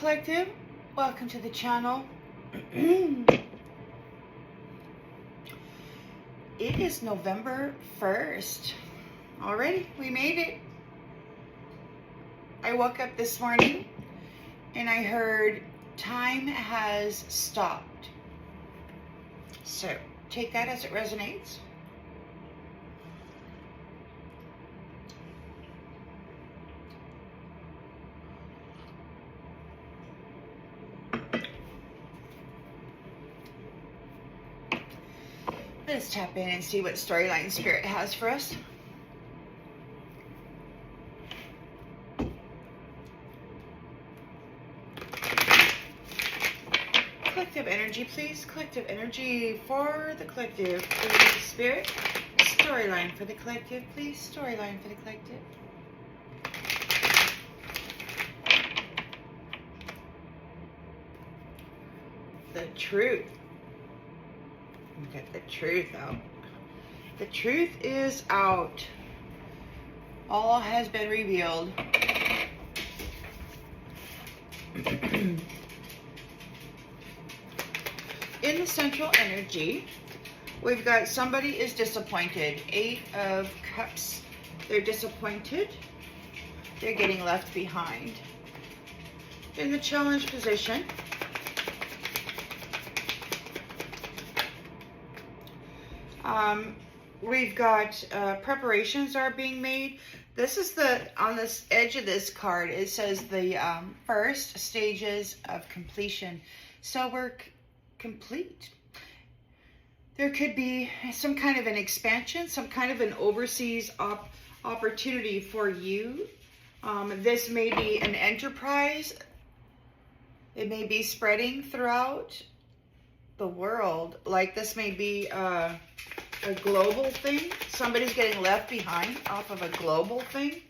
Collective, welcome to the channel. It is November 1st. Already, we made it. I woke up this morning and I heard time has stopped. So, take that as it resonates. Let's tap in and see what storyline Spirit has for us. Collective energy, please. Collective energy for the collective, please. Spirit, storyline for the collective, please. Storyline for the collective. The truth. Get the truth out. The truth is out. All has been revealed. In the central energy, we've got somebody is disappointed. 8 of Cups. They're disappointed. They're getting left behind. In the challenge position, we've got preparations are being made. This is on this edge of this card, it says the first stages of completion. So we're complete. There could be some kind of an expansion, some kind of an overseas opportunity for you. This may be an enterprise. It may be spreading throughout the world. Like this may be a global thing. Somebody's getting left behind off of a global thing.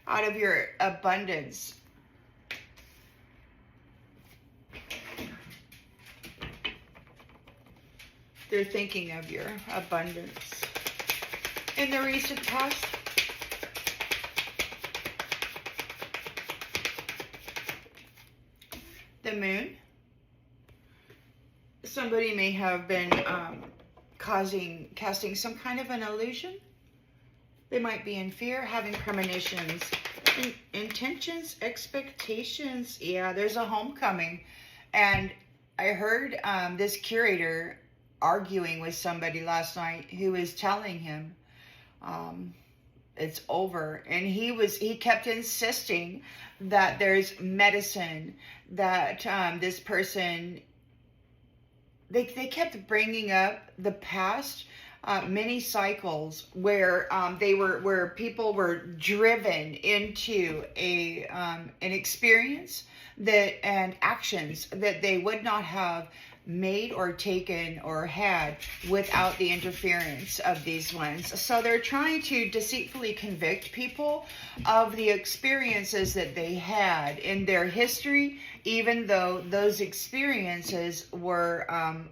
Out of your abundance. They're thinking of your abundance. In the recent past, the moon. Somebody may have been casting some kind of an illusion. They might be in fear, having premonitions, intentions, expectations. Yeah, there's a homecoming. And I heard this curator arguing with somebody last night who was telling him it's over. And he kept insisting that there's medicine, that this person, they kept bringing up the past many cycles where where people were driven into an experience and actions that they would not have made or taken or had without the interference of these ones. So they're trying to deceitfully convict people of the experiences that they had in their history, even though those experiences were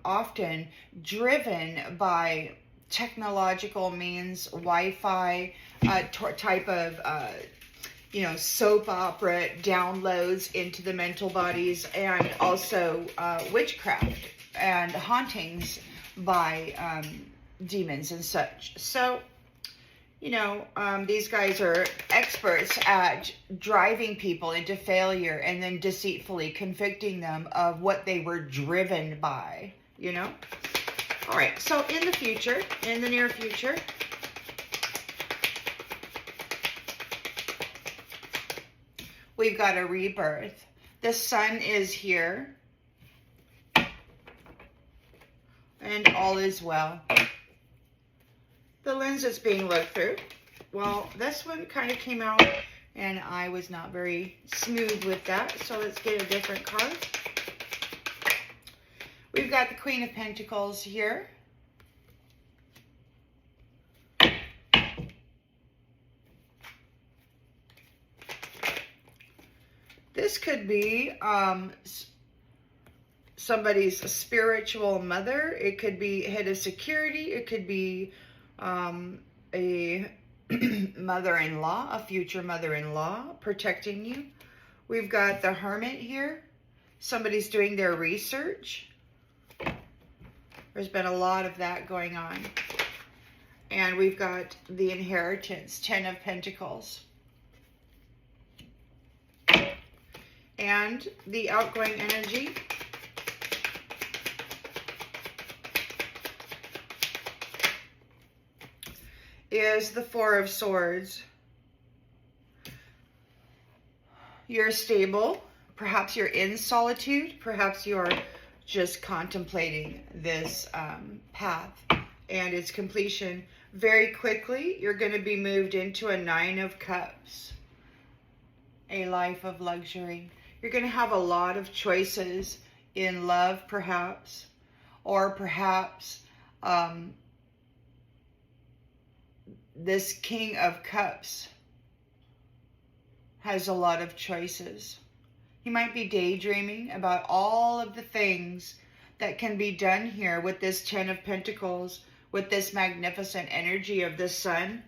often driven by technological means, Wi-Fi type of soap opera downloads into the mental bodies, and also witchcraft and hauntings by demons and such. So, these guys are experts at driving people into failure and then deceitfully convicting them of what they were driven by, All right, so in the future, in the near future, we've got a rebirth. The sun is here. And all is well. The lens is being looked through. Well, this one kind of came out and I was not very smooth with that. So let's get a different card. We've got the Queen of Pentacles here. This could be somebody's spiritual mother. It could be head of security. It could be a mother-in-law, a future mother-in-law protecting you. We've got the Hermit here. Somebody's doing their research. There's been a lot of that going on. And we've got the Inheritance, 10 of Pentacles. And the outgoing energy is the Four of Swords. You're stable. Perhaps you're in solitude. Perhaps you're just contemplating this path and its completion. Very quickly, you're going to be moved into a Nine of Cups. A life of luxury. You're going to have a lot of choices in love, perhaps. Or perhaps this King of Cups has a lot of choices. He might be daydreaming about all of the things that can be done here with this 10 of Pentacles, with this magnificent energy of the Sun.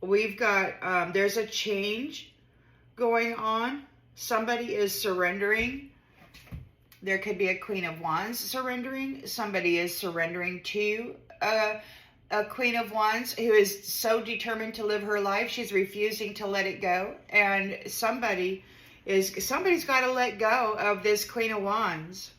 We've got, there's a change going on. Somebody is surrendering. There could be a Queen of Wands surrendering. Somebody is surrendering to a Queen of Wands who is so determined to live her life, she's refusing to let it go. And somebody's got to let go of this Queen of Wands.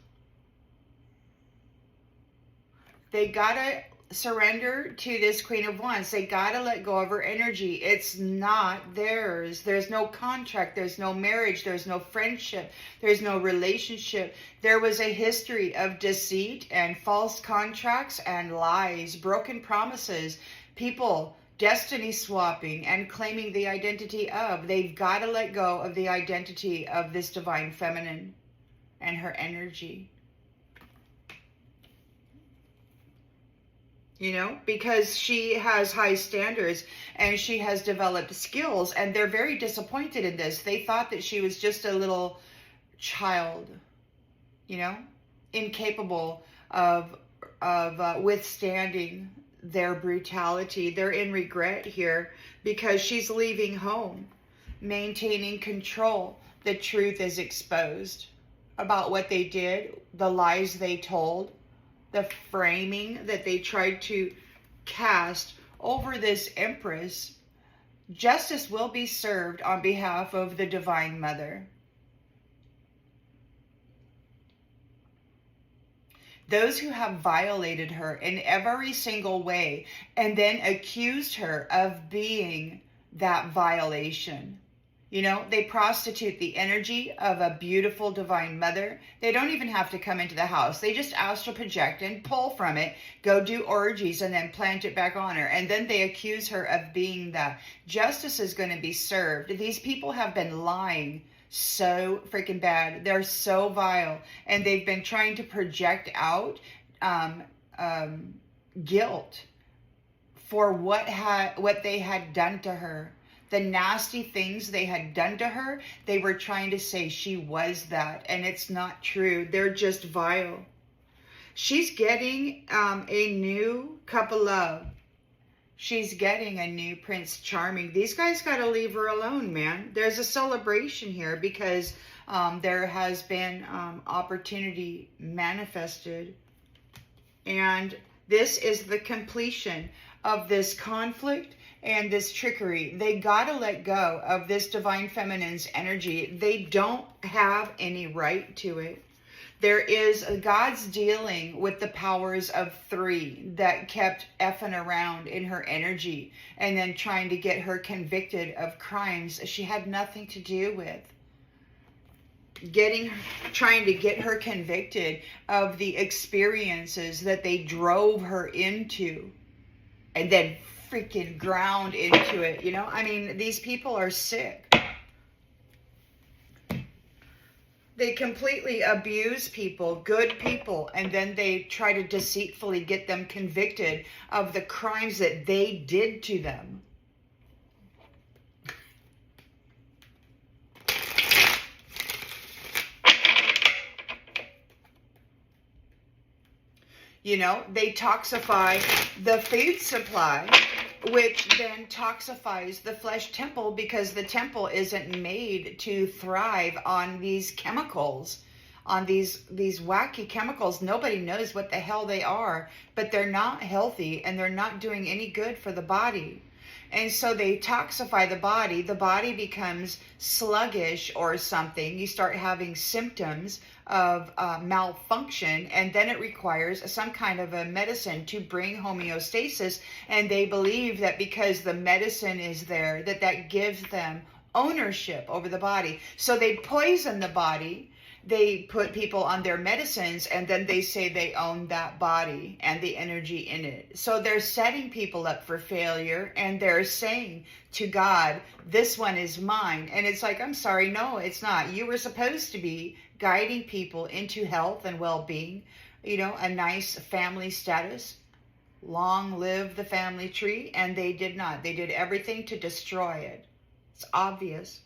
They got to surrender to this Queen of Wands. They got to let go of her energy. It's not theirs. There's no contract. There's no marriage. There's no friendship. There's no relationship. There was a history of deceit and false contracts and lies, broken promises, people destiny swapping and claiming the identity of. They've got to let go of the identity of this divine feminine and her energy. You know, because she has high standards and she has developed skills, and they're very disappointed in this. They thought that she was just a little child, you know, incapable of withstanding their brutality. They're in regret here because she's leaving home, maintaining control. The truth is exposed about what they did, the lies they told, the framing that they tried to cast over this Empress. Justice will be served on behalf of the Divine Mother. Those who have violated her in every single way and then accused her of being that violation. You know, they prostitute the energy of a beautiful Divine Mother. They don't even have to come into the house. They just astral project and pull from it, go do orgies, and then plant it back on her. And then they accuse her of being that. Justice is going to be served. These people have been lying so freaking bad. They're so vile. And they've been trying to project out guilt for what they had done to her. The nasty things they had done to her, they were trying to say she was that, and it's not true. They're just vile. She's getting a new cup of love. She's getting a new Prince Charming. These guys got to leave her alone, man. There's a celebration here because there has been opportunity manifested. And this is the completion of this conflict and this trickery. They got to let go of this Divine Feminine's energy. They don't have any right to it. There is, God's dealing with the powers of three that kept effing around in her energy and then trying to get her convicted of crimes she had nothing to do with. Trying to get her convicted of the experiences that they drove her into and then freaking ground into it. You know, I mean, these people are sick. They completely abuse people, good people, and then they try to deceitfully get them convicted of the crimes that they did to them. You know, they toxify the food supply which then toxifies the flesh temple, because the temple isn't made to thrive on these chemicals, on these wacky chemicals. Nobody knows what the hell they are, but they're not healthy and they're not doing any good for the body. And so they toxify the body. The body becomes sluggish or something. You start having symptoms of malfunction, and then it requires some kind of a medicine to bring homeostasis. And they believe that because the medicine is there, that gives them ownership over the body. So they poison the body. They put people on their medicines, and then they say they own that body and the energy in it. So they're setting people up for failure, and they're saying to God, this one is mine. And it's like, I'm sorry, no, it's not. You were supposed to be guiding people into health and well-being, a nice family status. Long live the family tree. And they did not. They did everything to destroy it. It's obvious.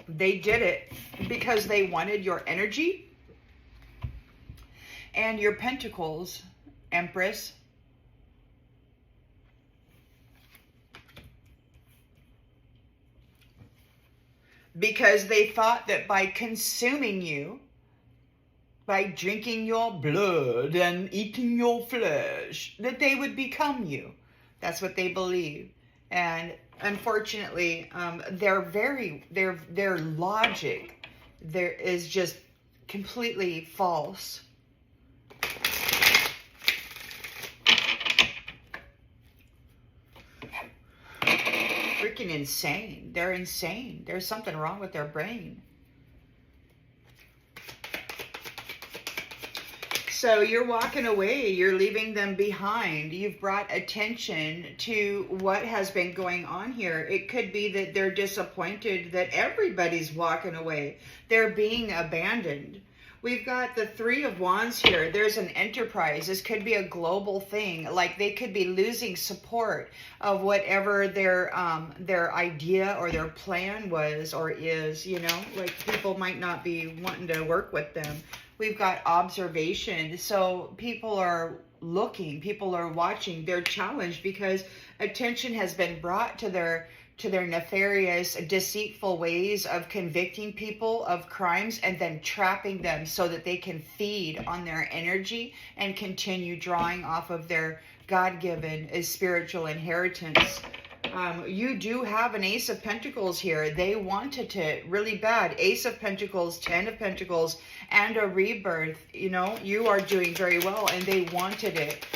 They did it because they wanted your energy and your pentacles, Empress. Because they thought that by consuming you, by drinking your blood and eating your flesh, that they would become you. That's what they believe. And unfortunately, their logic there is just completely false. Freaking insane. They're insane. There's something wrong with their brain. So you're walking away, you're leaving them behind. You've brought attention to what has been going on here. It could be that they're disappointed that everybody's walking away. They're being abandoned. We've got the Three of Wands here. There's an enterprise. This could be a global thing. Like they could be losing support of whatever their idea or their plan was or is, like people might not be wanting to work with them. We've got observation. So people are looking, people are watching. They're challenged because attention has been brought to their nefarious, deceitful ways of convicting people of crimes and then trapping them so that they can feed on their energy and continue drawing off of their God-given spiritual inheritance. You do have an Ace of Pentacles here. They wanted it really bad. Ace of Pentacles, 10 of Pentacles, and a rebirth. You are doing very well, and they wanted it.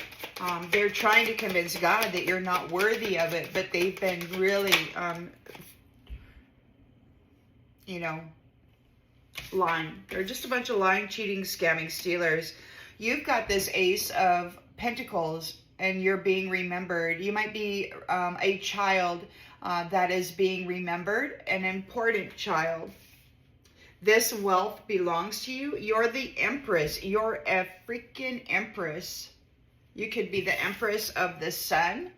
They're trying to convince God that you're not worthy of it, but they've been really, lying. They're just a bunch of lying, cheating, scamming, stealers. You've got this Ace of Pentacles, and you're being remembered. You might be a child that is being remembered, an important child. This wealth belongs to you. You're the Empress. You're a freaking Empress. You could be the Empress of the Sun.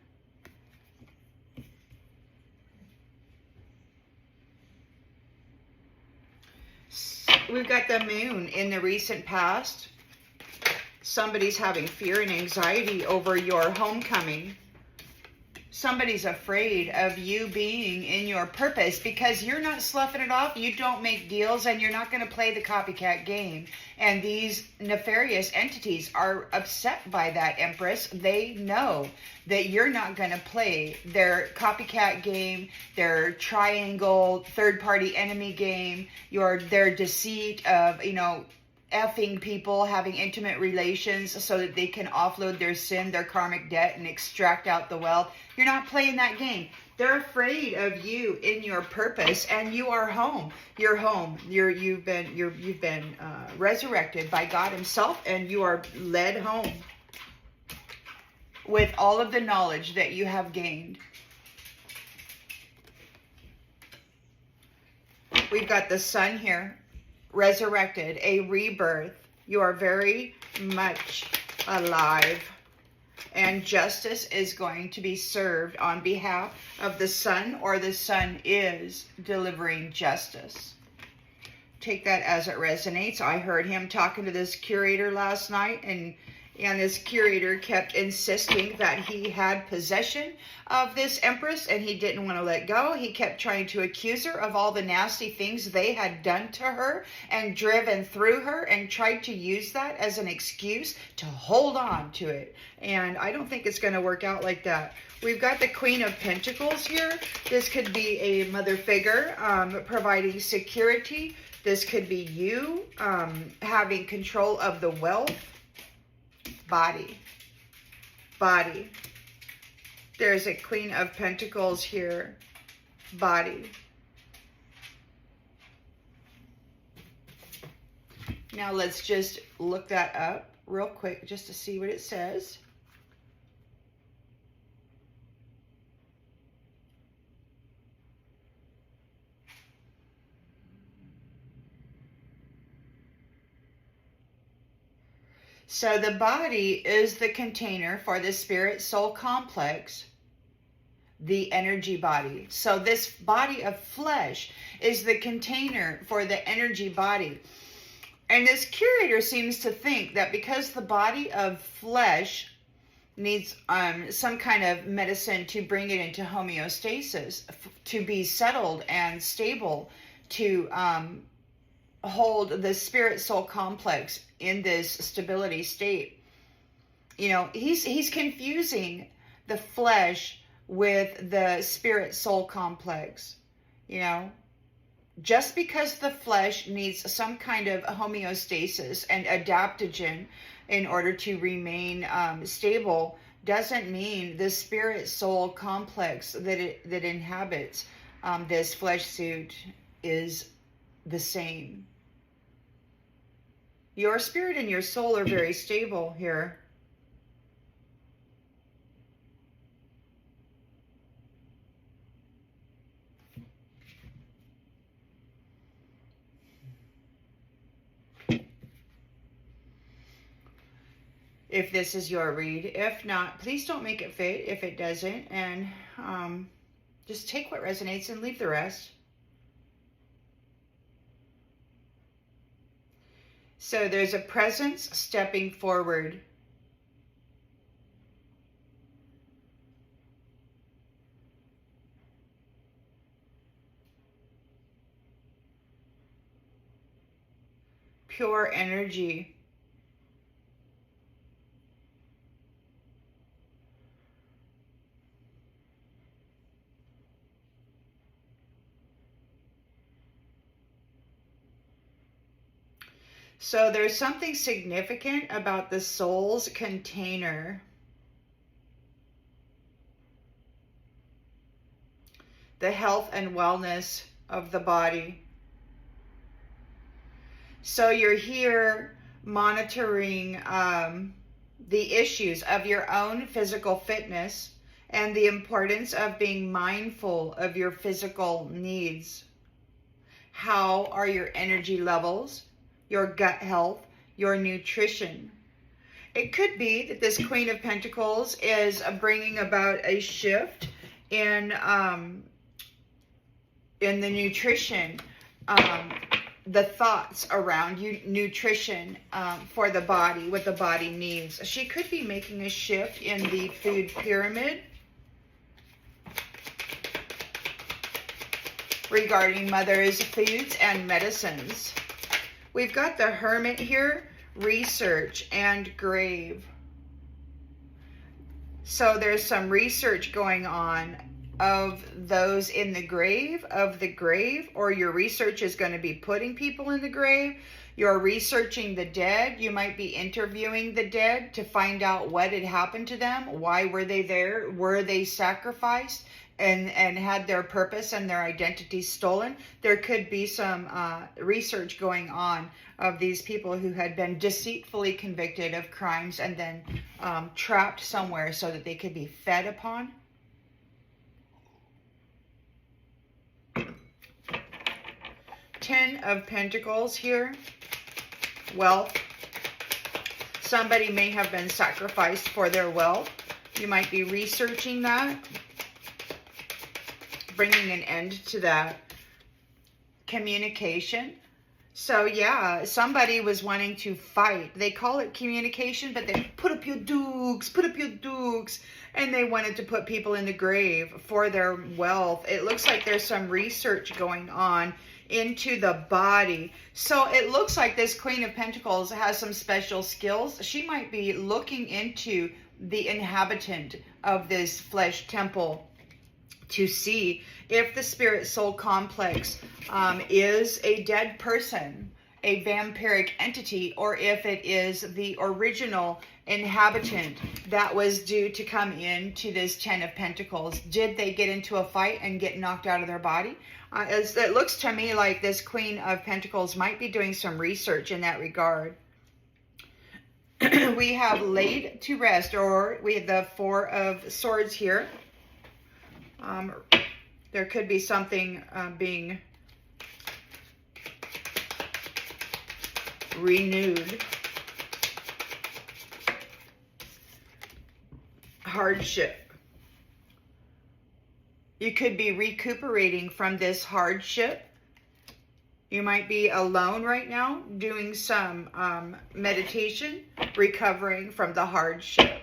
We've got the Moon in the recent past. Somebody's having fear and anxiety over your homecoming. Somebody's afraid of you being in your purpose because you're not sloughing it off. You don't make deals, and you're not going to play the copycat game. And these nefarious entities are upset by that, Empress. They know that you're not going to play their copycat game, their triangle, third-party enemy game, their deceit of, effing people, having intimate relations so that they can offload their sin, their karmic debt, and extract out the wealth. You're not playing that game. They're afraid of you in your purpose, and you are home. You're home. You've been resurrected by God Himself, and you are led home with all of the knowledge that you have gained. We've got the Sun here. Resurrected, a rebirth. You are very much alive, and justice is going to be served on behalf of the Sun, or the Sun is delivering justice. Take that as it resonates. I heard him talking to this curator last night, and this curator kept insisting that he had possession of this empress and he didn't want to let go. He kept trying to accuse her of all the nasty things they had done to her and driven through her, and tried to use that as an excuse to hold on to it. And I don't think it's going to work out like that. We've got the Queen of Pentacles here. This could be a mother figure providing security. This could be you having control of the wealth. Body. There's a Queen of Pentacles here. Body. Now let's just look that up real quick just to see what it says. So the body is the container for the spirit soul complex, the energy body. So this body of flesh is the container for the energy body. And this curator seems to think that because the body of flesh needs some kind of medicine to bring it into homeostasis, to be settled and stable, to hold the spirit soul complex in this stability state. You know, he's confusing the flesh with the spirit soul complex. You know, just because the flesh needs some kind of homeostasis and adaptogen in order to remain stable doesn't mean the spirit soul complex that inhabits this flesh suit is the same. Your spirit and your soul are very stable here. If this is your read. If not, please don't make it fit if it doesn't. And just take what resonates and leave the rest. So there's a presence stepping forward. Pure energy. So there's something significant about the soul's container. The health and wellness of the body. So you're here monitoring the issues of your own physical fitness and the importance of being mindful of your physical needs. How are your energy levels? Your gut health, your nutrition. It could be that this Queen of Pentacles is bringing about a shift in the nutrition, the thoughts around nutrition for the body, what the body needs. She could be making a shift in the food pyramid regarding mother's foods and medicines. We've got the Hermit here, research and grave. So there's some research going on of those in the grave, or your research is going to be putting people in the grave. You're researching the dead. You might be interviewing the dead to find out what had happened to them. Why were they there? Were they sacrificed and had their purpose and their identity stolen? There could be some research going on of these people who had been deceitfully convicted of crimes and then trapped somewhere so that they could be fed upon. Ten of Pentacles here. Wealth. Somebody may have been sacrificed for their wealth. You might be researching that, bringing an end to that. Communication. So yeah, somebody was wanting to fight. They call it communication, but they put up your dukes, put up your dukes. And they wanted to put people in the grave for their wealth. It looks like there's some research going on into the body. So it looks like this Queen of Pentacles has some special skills. She might be looking into the inhabitant of this flesh temple to see if the spirit soul complex is a dead person, a vampiric entity, or if it is the original inhabitant that was due to come into this 10 of Pentacles. Did they get into a fight and get knocked out of their body? It looks to me like this Queen of Pentacles might be doing some research in that regard. We have laid to rest, or we have the Four of Swords here. There could be something being renewed. Hardship. You could be recuperating from this hardship. You might be alone right now doing some meditation, recovering from the hardship.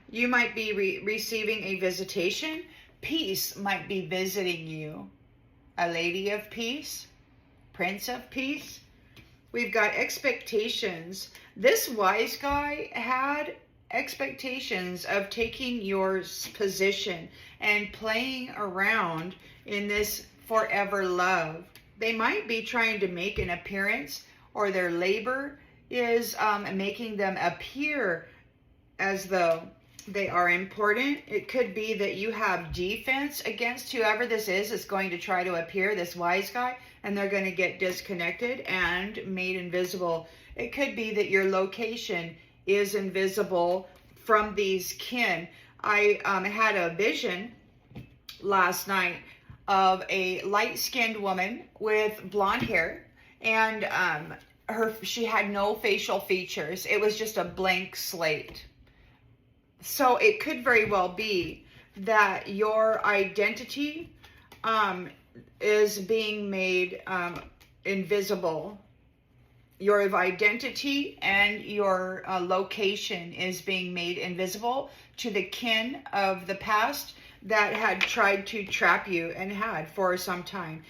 You might be receiving a visitation. Peace might be visiting you. A lady of peace, prince of peace. We've got expectations. This wise guy had expectations of taking your position and playing around in this forever love. They might be trying to make an appearance, or their labor is making them appear as though they are important. It could be that you have defense against whoever this is going to try to appear, this wise guy, and they're going to get disconnected and made invisible. It could be that your location is invisible from these kin. I had a vision last night of a light-skinned woman with blonde hair, and she had no facial features. It was just a blank slate. So it could very well be that your identity is being made invisible. Your identity and your location is being made invisible to the kin of the past that had tried to trap you and had for some time.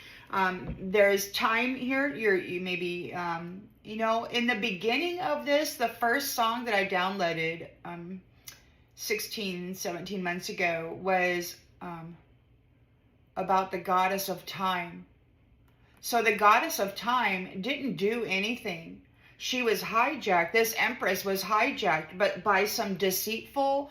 There's time here. You maybe, you know, in the beginning of this, the first song that I downloaded 17 months ago was about the goddess of time. So the goddess of time didn't do anything. She was hijacked. This empress was hijacked, but by some deceitful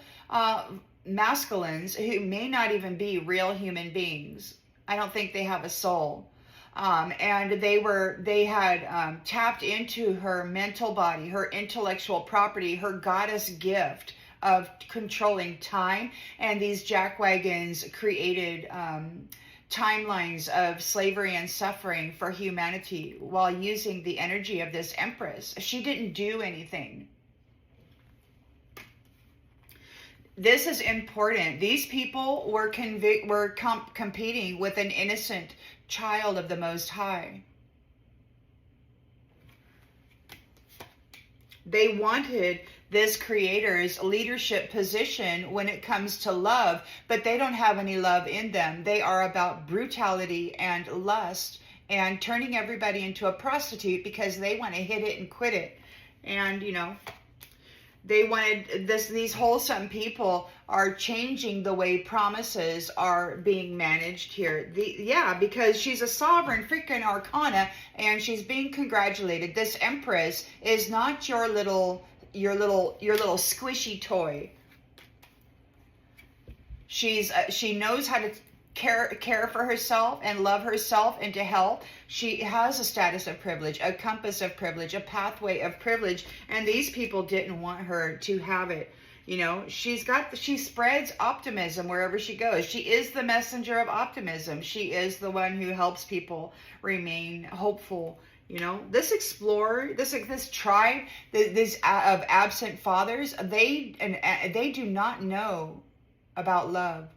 masculines who may not even be real human beings. I don't think they have a soul. And they had tapped into her mental body, her intellectual property, her goddess gift of controlling time. And these jackwagons created timelines of slavery and suffering for humanity while using the energy of this empress. She didn't do anything. This is important. These people were competing with an innocent child of the Most High. They wanted this creator's leadership position when it comes to love, but they don't have any love in them. They are about brutality and lust and turning everybody into a prostitute because they want to hit it and quit it. And, you know, they wanted this. These wholesome people are changing the way promises are being managed here. Because she's a sovereign freaking arcana and she's being congratulated. This empress is not your little squishy toy. She knows how to care for herself and love herself into health. She has a status of privilege, a compass of privilege, a pathway of privilege, and these people didn't want her to have it. You know, she spreads optimism wherever she goes. She is the messenger of optimism. She is the one who helps people remain hopeful. You know, this explorer, this tribe, this of absent fathers, they do not know about love.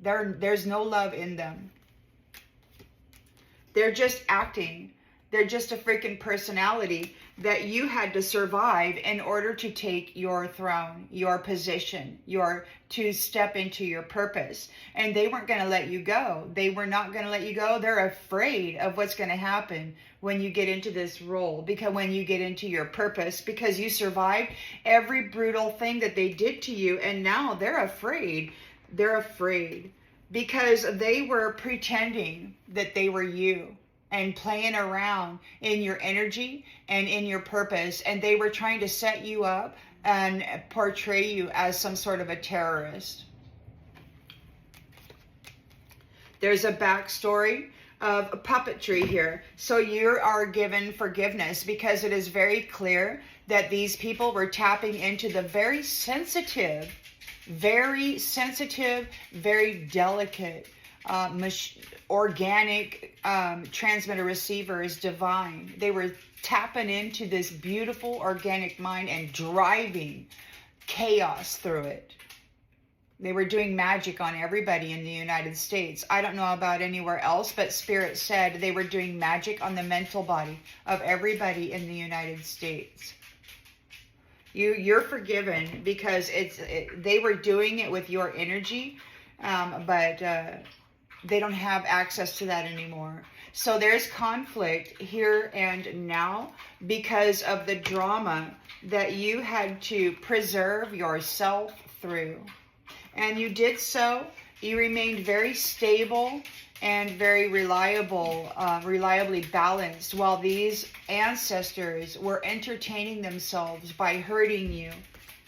There's no love in them. They're just acting. They're just a freaking personality that you had to survive in order to take your throne, your position, to step into your purpose. And they weren't going to let you go. They were not going to let you go. They're afraid of what's going to happen when you get into this role, because when you get into your purpose, because you survived every brutal thing that they did to you. And now they're afraid. They're afraid because they were pretending that they were you and playing around in your energy and in your purpose. And they were trying to set you up and portray you as some sort of a terrorist. There's a backstory of puppetry here. So you are given forgiveness because it is very clear that these people were tapping into the very sensitive, very delicate, organic transmitter receiver is divine. They were tapping into this beautiful organic mind and driving chaos through it. They were doing magic on everybody in the United States. I don't know about anywhere else, but Spirit said they were doing magic on the mental body of everybody in the United States. You're forgiven because they were doing it with your energy, but they don't have access to that anymore. So there's conflict here and now because of the drama that you had to preserve yourself through. And you did so. You remained very stable and very reliably balanced while these ancestors were entertaining themselves by hurting you.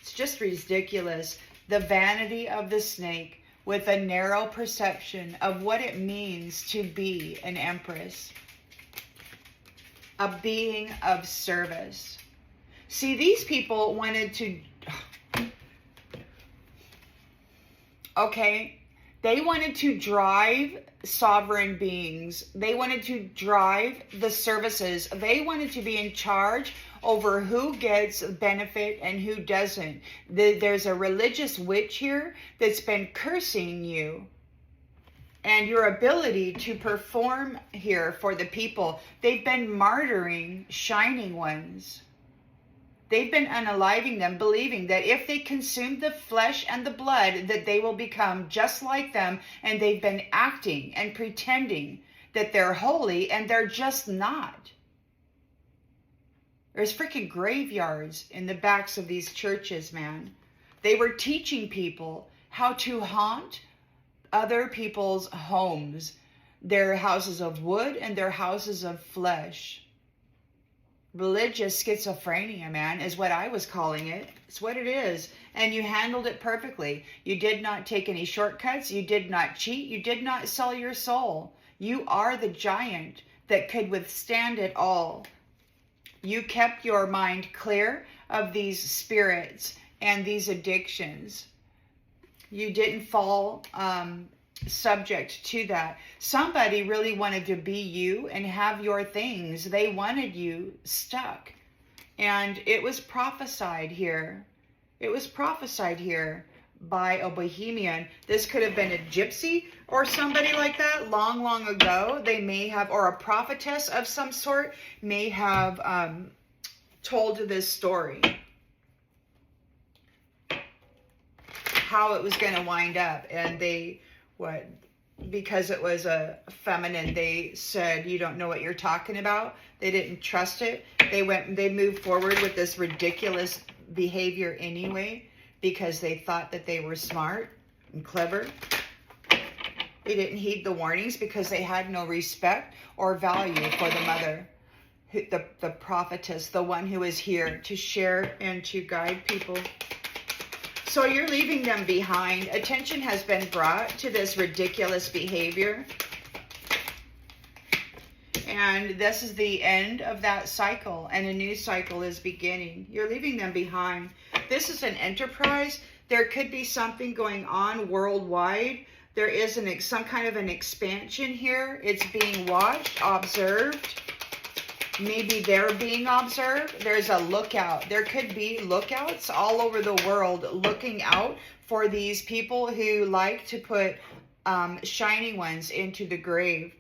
It's just ridiculous. The vanity of the snake with a narrow perception of what it means to be an empress, a being of service. See, these people wanted to, they wanted to drive sovereign beings. They wanted to drive the services. They wanted to be in charge over who gets benefit and who doesn't. There's a religious witch here that's been cursing you and your ability to perform here for the people. They've been martyring shining ones. They've been unaliving them, believing that if they consume the flesh and the blood, that they will become just like them. And they've been acting and pretending that they're holy, and they're just not. There's freaking graveyards in the backs of these churches, man. They were teaching people how to haunt other people's homes, their houses of wood and their houses of flesh. Religious schizophrenia, man, is what I was calling it. It's what it is. And you handled it perfectly. You did not take any shortcuts. You did not cheat. You did not sell your soul. You are the giant that could withstand it all. You kept your mind clear of these spirits and these addictions. You didn't fall subject to that. Somebody really wanted to be you and have your things. They wanted you stuck. And it was prophesied here. It was prophesied here by a bohemian. This could have been a gypsy or somebody like that long, long ago. They may have, or a prophetess of some sort, may have told this story. How it was going to wind up. And because it was a feminine, they said, you don't know what you're talking about. They didn't trust it. They moved forward with this ridiculous behavior anyway, because they thought that they were smart and clever. They didn't heed the warnings because they had no respect or value for the mother, the prophetess, the one who is here to share and to guide people. So you're leaving them behind. Attention has been brought to this ridiculous behavior. And this is the end of that cycle, and a new cycle is beginning. You're leaving them behind. This is an enterprise. There could be something going on worldwide. There is some kind of an expansion here. It's being watched, observed. Maybe they're being observed. There's a lookout. There could be lookouts all over the world looking out for these people who like to put shining ones into the grave.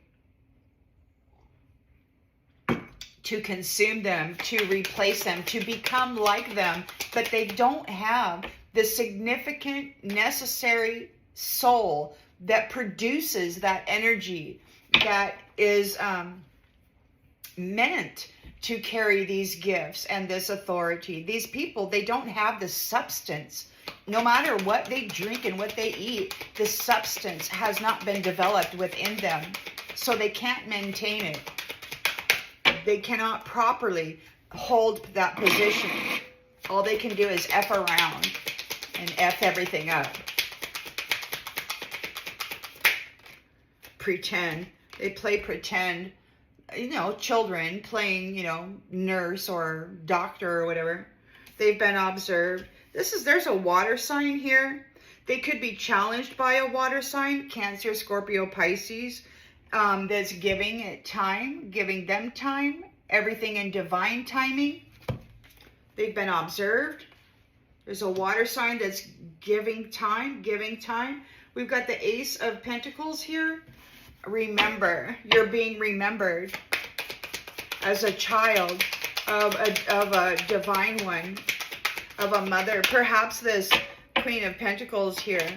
to consume them, to replace them, to become like them, but they don't have the significant, necessary soul that produces that energy that is meant to carry these gifts and this authority. These people, they don't have the substance. No matter what they drink and what they eat, the substance has not been developed within them. So they can't maintain it. They cannot properly hold that position. All they can do is F around and F everything up. Pretend. They play pretend. You know, children playing, you know, nurse or doctor or whatever. They've been observed. There's a water sign here. They could be challenged by a water sign, Cancer, Scorpio, Pisces, that's giving it time, giving them time, everything in divine timing. They've been observed. There's a water sign that's giving time, giving time. We've got the Ace of Pentacles here. Remember, you're being remembered as a child of a divine one, of a mother. Perhaps this Queen of Pentacles here.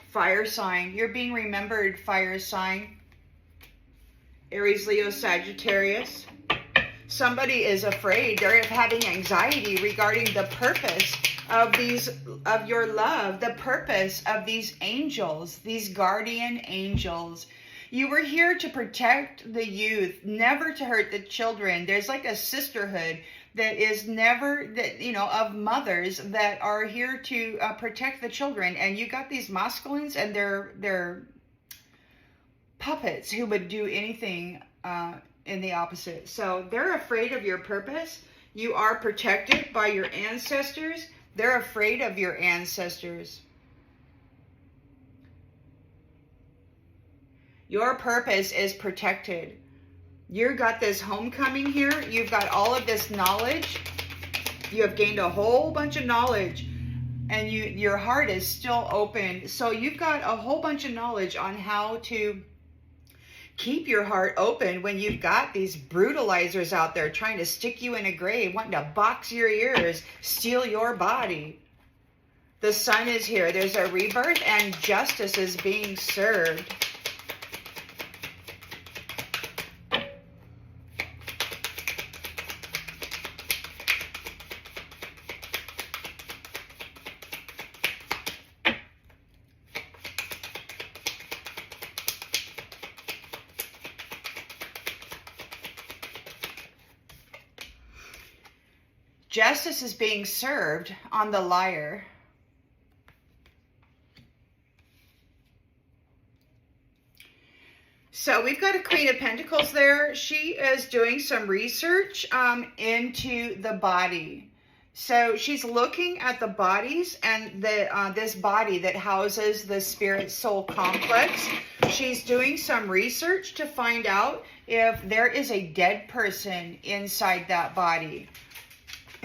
Fire sign. You're being remembered, fire sign. Aries, Leo, Sagittarius. Somebody is afraid. They're having anxiety regarding the purpose of your love, the purpose of these angels, these guardian angels. You were here to protect the youth, never to hurt the children. There's like a sisterhood that is never, that, you know, of mothers that are here to protect the children. And you got these masculines and they're puppets who would do anything in the opposite. So they're afraid of your purpose. You are protected by your ancestors. They're afraid of your ancestors. Your purpose is protected. You've got this homecoming here. You've got all of this knowledge. You have gained a whole bunch of knowledge, and your heart is still open. So you've got a whole bunch of knowledge on how to keep your heart open when you've got these brutalizers out there trying to stick you in a grave, wanting to box your ears, steal your body. The sun is here. There's a rebirth, and justice is being served. Justice is being served on the liar. So we've got a Queen of Pentacles there. She is doing some research into the body. So she's looking at the bodies and this body that houses the spirit soul complex. She's doing some research to find out if there is a dead person inside that body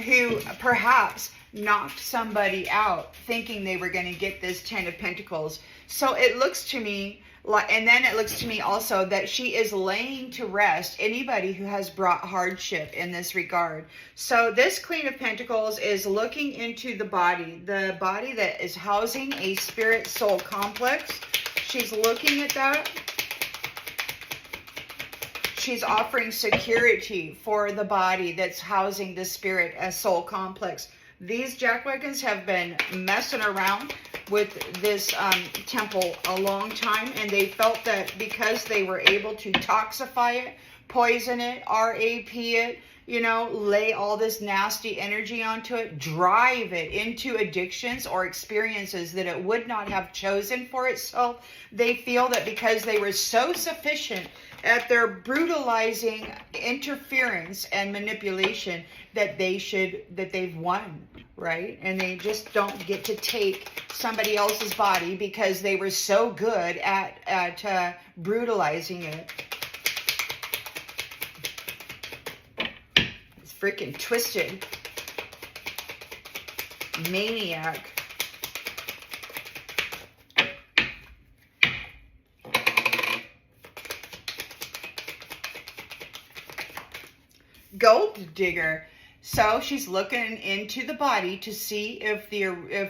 who perhaps knocked somebody out thinking they were going to get this 10 of Pentacles. So it looks to me like, and then it looks to me also that she is laying to rest anybody who has brought hardship in this regard. So this Queen of Pentacles is looking into the body that is housing a spirit soul complex. She's looking at that. She's offering security for the body that's housing the spirit soul complex. These jackwagons have been messing around with this temple a long time, and they felt that because they were able to toxify it, poison it, RAP it, you know, lay all this nasty energy onto it, drive it into addictions or experiences that it would not have chosen for itself. They feel that because they were so sufficient at their brutalizing interference and manipulation that they've won, right? And they just don't get to take somebody else's body because they were so good at brutalizing it. It's freaking twisted. Maniac. gold digger. So she's looking into the body to see if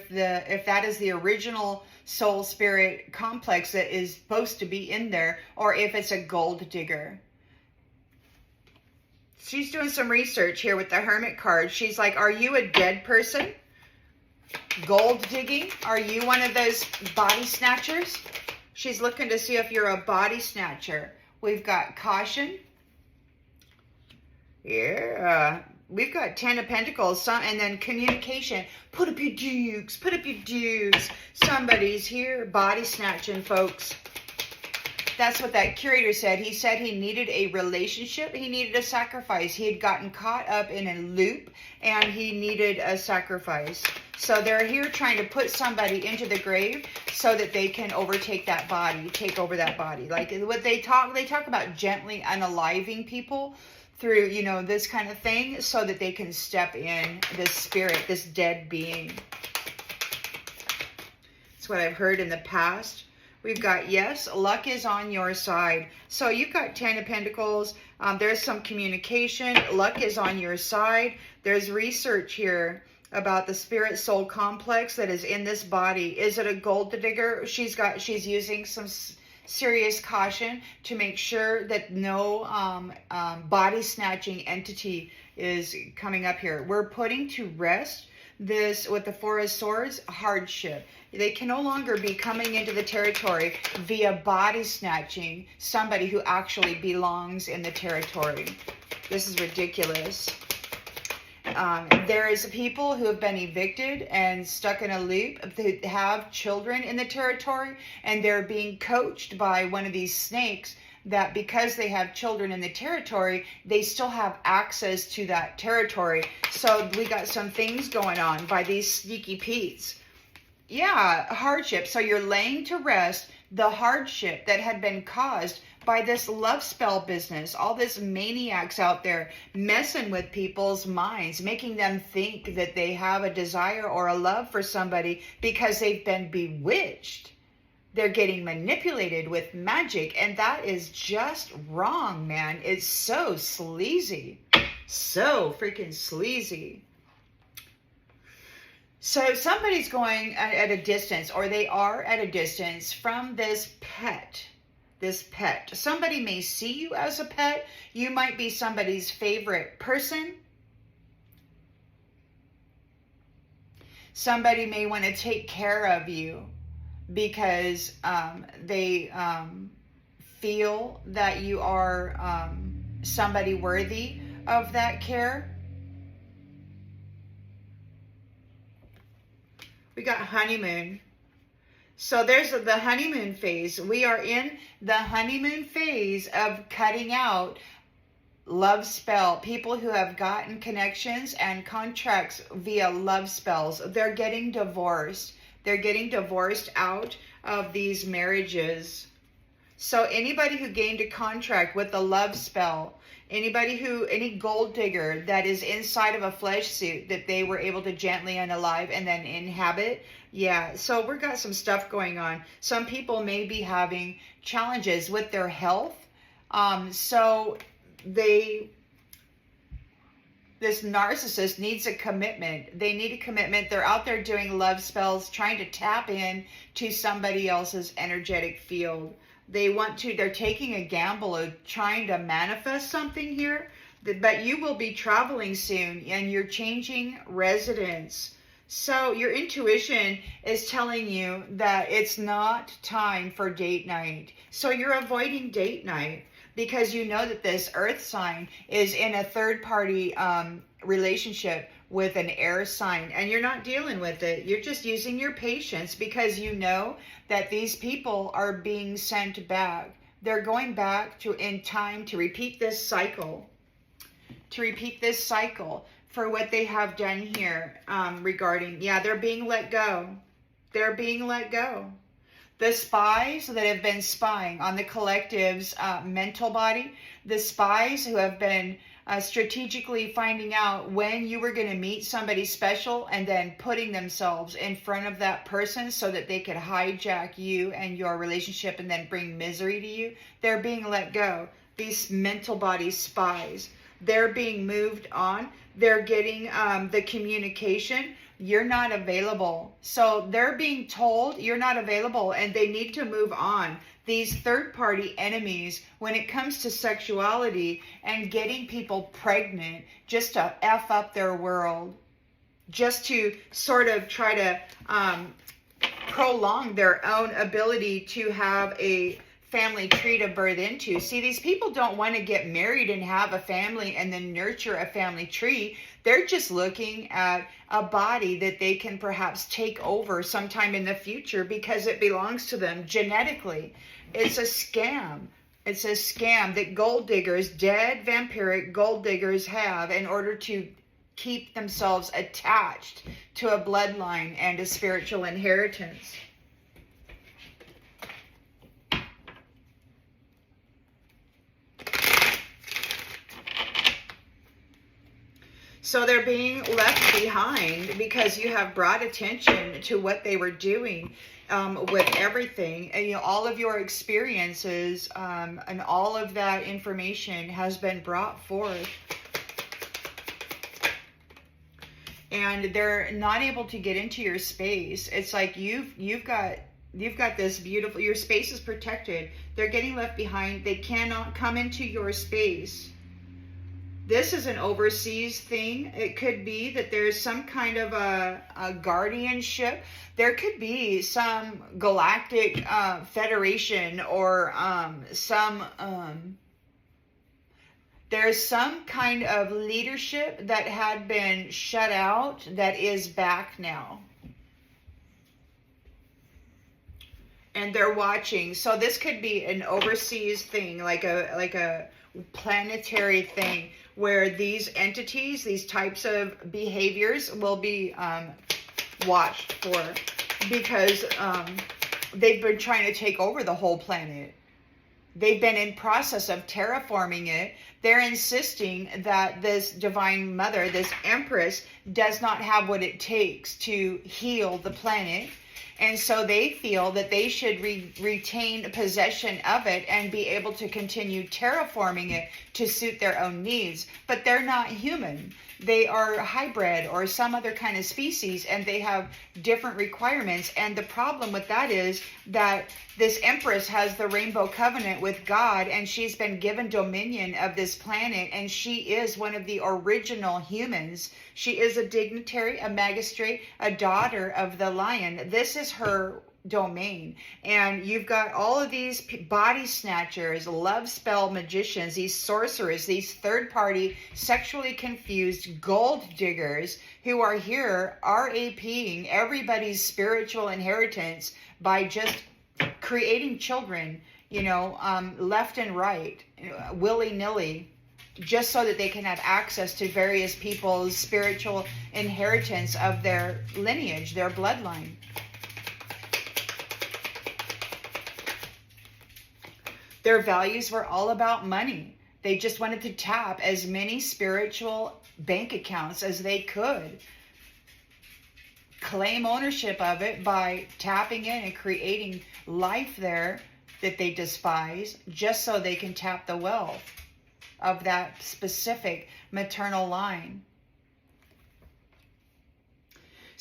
that is the original soul spirit complex that is supposed to be in there, or if it's a gold digger. She's doing some research here with the Hermit card. She's like, are you a dead person? Gold digging? Are you one of those body snatchers? She's looking to see if you're a body snatcher. We've got caution. Yeah. We've got 10 of Pentacles, and then communication. Put up your dukes. Put up your dukes. Somebody's here. Body snatching, folks. That's what that curator said. He said he needed a relationship. He needed a sacrifice. He had gotten caught up in a loop, and he needed a sacrifice. So they're here trying to put somebody into the grave so that they can overtake that body, take over that body. Like what they talk about gently unaliving people through, you know, this kind of thing, so that they can step in this spirit, this dead being. That's what I've heard in the past. We've got, yes, luck is on your side. So you've got 10 of Pentacles. There's some communication. Luck is on your side. There's research here about the spirit soul complex that is in this body. Is it a gold digger? She's using some serious caution to make sure that no body snatching entity is coming up here. We're putting to rest this, with the Four of Swords, hardship. They can no longer be coming into the territory via body snatching somebody who actually belongs in the territory. This is ridiculous. There is people who have been evicted and stuck in a loop, that have children in the territory, and they're being coached by one of these snakes that because they have children in the territory, they still have access to that territory. So we got some things going on by these sneaky Petes. Yeah, hardship. So you're laying to rest the hardship that had been caused by this love spell business. All this maniacs out there messing with people's minds, making them think that they have a desire or a love for somebody because they've been bewitched. They're getting manipulated with magic, and that is just wrong, man. It's so sleazy. So freaking sleazy. So somebody's going at a distance, or they are at a distance from this pet. This pet. Somebody may see you as a pet. You might be somebody's favorite person. Somebody may want to take care of you because they feel that you are somebody worthy of that care. We got honeymoon. So there's the honeymoon phase. We are in the honeymoon phase of cutting out love spell. People who have gotten connections and contracts via love spells, they're getting divorced. They're getting divorced out of these marriages. So anybody who gained a contract with a love spell, any gold digger that is inside of a flesh suit that they were able to gently unalive and then inhabit. Yeah, so we've got some stuff going on. Some people may be having challenges with their health. So this narcissist needs a commitment. They need a commitment. They're out there doing love spells, trying to tap in to somebody else's energetic field. They're taking a gamble of trying to manifest something here, but you will be traveling soon and you're changing residence. So your intuition is telling you that it's not time for date night. So you're avoiding date night because you know that this earth sign is in a third party relationship with an air sign, and you're not dealing with it. You're just using your patience because you know that these people are being sent back. They're going back in time to repeat this cycle. For what they have done here regarding, they're being let go. They're being let go. The spies that have been spying on the collective's mental body, the spies who have been strategically finding out when you were going to meet somebody special and then putting themselves in front of that person so that they could hijack you and your relationship and then bring misery to you, they're being let go. These mental body spies. They're being moved on. They're getting the communication. You're not available. So they're being told you're not available and they need to move on. These third-party enemies, when it comes to sexuality and getting people pregnant just to F up their world, just to sort of try to prolong their own ability to have a family tree to birth into. See, these people don't want to get married and have a family and then nurture a family tree. They're just looking at a body that they can perhaps take over sometime in the future because it belongs to them genetically. It's a scam. It's a scam that gold diggers, dead vampiric gold diggers, have in order to keep themselves attached to a bloodline and a spiritual inheritance. So they're being left behind because you have brought attention to what they were doing with everything. And, all of your experiences and all of that information has been brought forth. And they're not able to get into your space. It's like you've got this beautiful, your space is protected. They're getting left behind. They cannot come into your space. This is an overseas thing. It could be that there's some kind of a guardianship. There could be some galactic federation or there's some kind of leadership that had been shut out that is back now. And they're watching. So this could be an overseas thing, like a planetary thing, where these entities, these types of behaviors will be watched for, because they've been trying to take over the whole planet. They've been in process of terraforming it. They're insisting that this divine mother, this empress, does not have what it takes to heal the planet. And so they feel that they should retain possession of it and be able to continue terraforming it to suit their own needs. But they're not human. They are hybrid or some other kind of species, and they have different requirements. And the problem with that is that this empress has the rainbow covenant with God, and she's been given dominion of this planet, and she is one of the original humans. She is a dignitary, a magistrate, a daughter of the lion. This is her domain. And you've got all of these body snatchers, love spell magicians, these sorcerers, these third-party sexually confused gold diggers who are here RAPing everybody's spiritual inheritance by just creating children, left and right, willy-nilly, just so that they can have access to various people's spiritual inheritance of their lineage, their bloodline. Their values were all about money. They just wanted to tap as many spiritual bank accounts as they could, claim ownership of it by tapping in and creating life there that they despise, just so they can tap the wealth of that specific maternal line.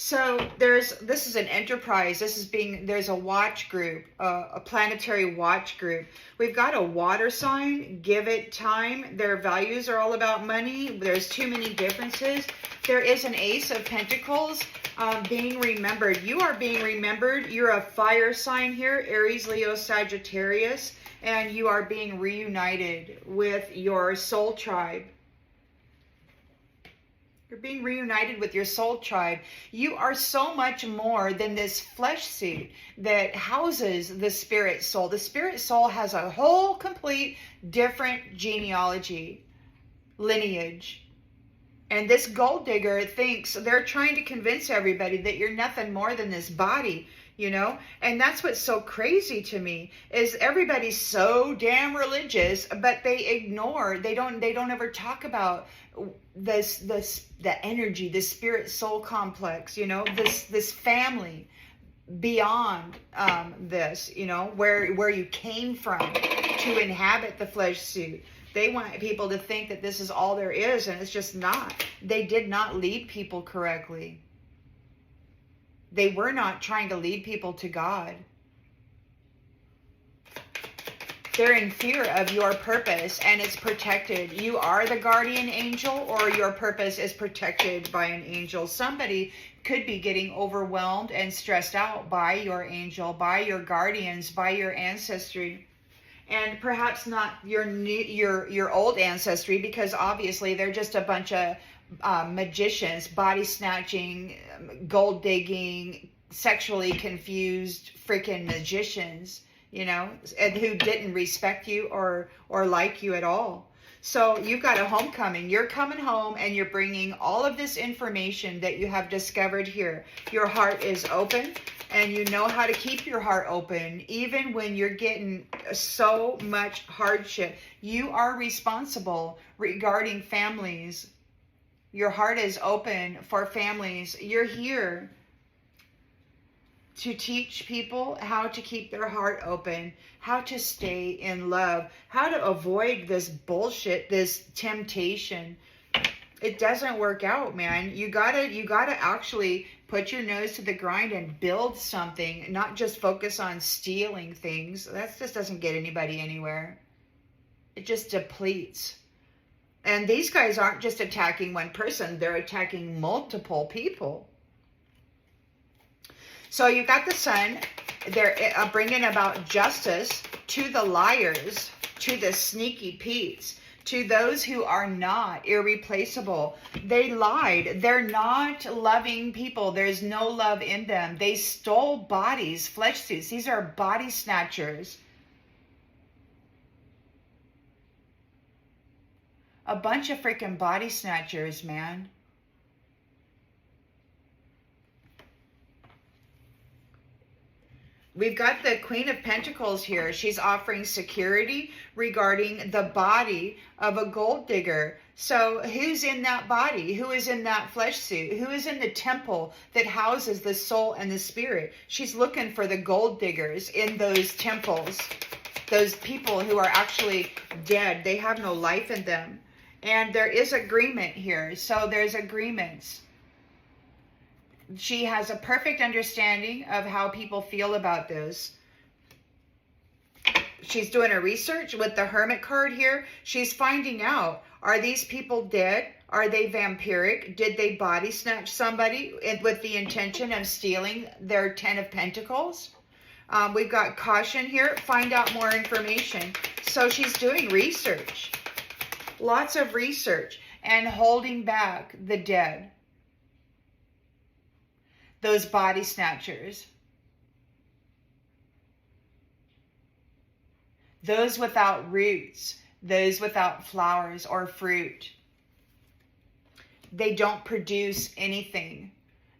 So this is an enterprise. There's a watch group, a planetary watch group. We've got a water sign, give it time. Their values are all about money. There's too many differences. There is an Ace of Pentacles, being remembered. You are being remembered. You're a fire sign here, Aries, Leo, Sagittarius, and you are being reunited with your soul tribe. You're being reunited with your soul tribe. You are so much more than this flesh suit that houses the spirit soul. The spirit soul has a whole complete different genealogy, lineage. And this gold digger thinks they're trying to convince everybody that you're nothing more than this body, And that's what's so crazy to me is everybody's so damn religious, but they don't ever talk about the energy, the spirit soul complex, this family beyond this, where you came from to inhabit the flesh suit. They want people to think that this is all there is, and it's just not. They did not lead people correctly. They were not trying to lead people to God. They're in fear of your purpose, and it's protected. You are the guardian angel, or your purpose is protected by an angel. Somebody could be getting overwhelmed and stressed out by your angel, by your guardians, by your ancestry. And perhaps not your old ancestry, because obviously they're just a bunch of magicians, body snatching, gold digging, sexually confused freaking magicians, you know, and who didn't respect you or like you at all. So you've got a homecoming. You're coming home and you're bringing all of this information that you have discovered here. Your heart is open, and you know how to keep your heart open even when you're getting so much hardship. You are responsible regarding families. Your heart is open for families. You're here to teach people how to keep their heart open, how to stay in love, how to avoid this bullshit, this temptation. It doesn't work out, man. You gotta actually put your nose to the grind and build something, not just focus on stealing things. That just doesn't get anybody anywhere. It just depletes. And these guys aren't just attacking one person, they're attacking multiple people. So you've got the sun. They're bringing about justice to the liars, to the sneaky Petes, to those who are not irreplaceable. They lied. They're not loving people. There's no love in them. They stole bodies, flesh suits. These are body snatchers. A bunch of freaking body snatchers, man. We've got the Queen of Pentacles here. She's offering security regarding the body of a gold digger. So who's in that body? Who is in that flesh suit? Who is in the temple that houses the soul and the spirit? She's looking for the gold diggers in those temples. Those people who are actually dead. They have no life in them. And there is agreement here. So there's agreements. She has a perfect understanding of how people feel about this. She's doing her research with the Hermit card here. She's finding out, are these people dead? Are they vampiric? Did they body snatch somebody with the intention of stealing their 10 of Pentacles? We've got caution here. Find out more information. So she's doing research. Lots of research and holding back the dead. Those body snatchers. Those without roots. Those without flowers or fruit. They don't produce anything.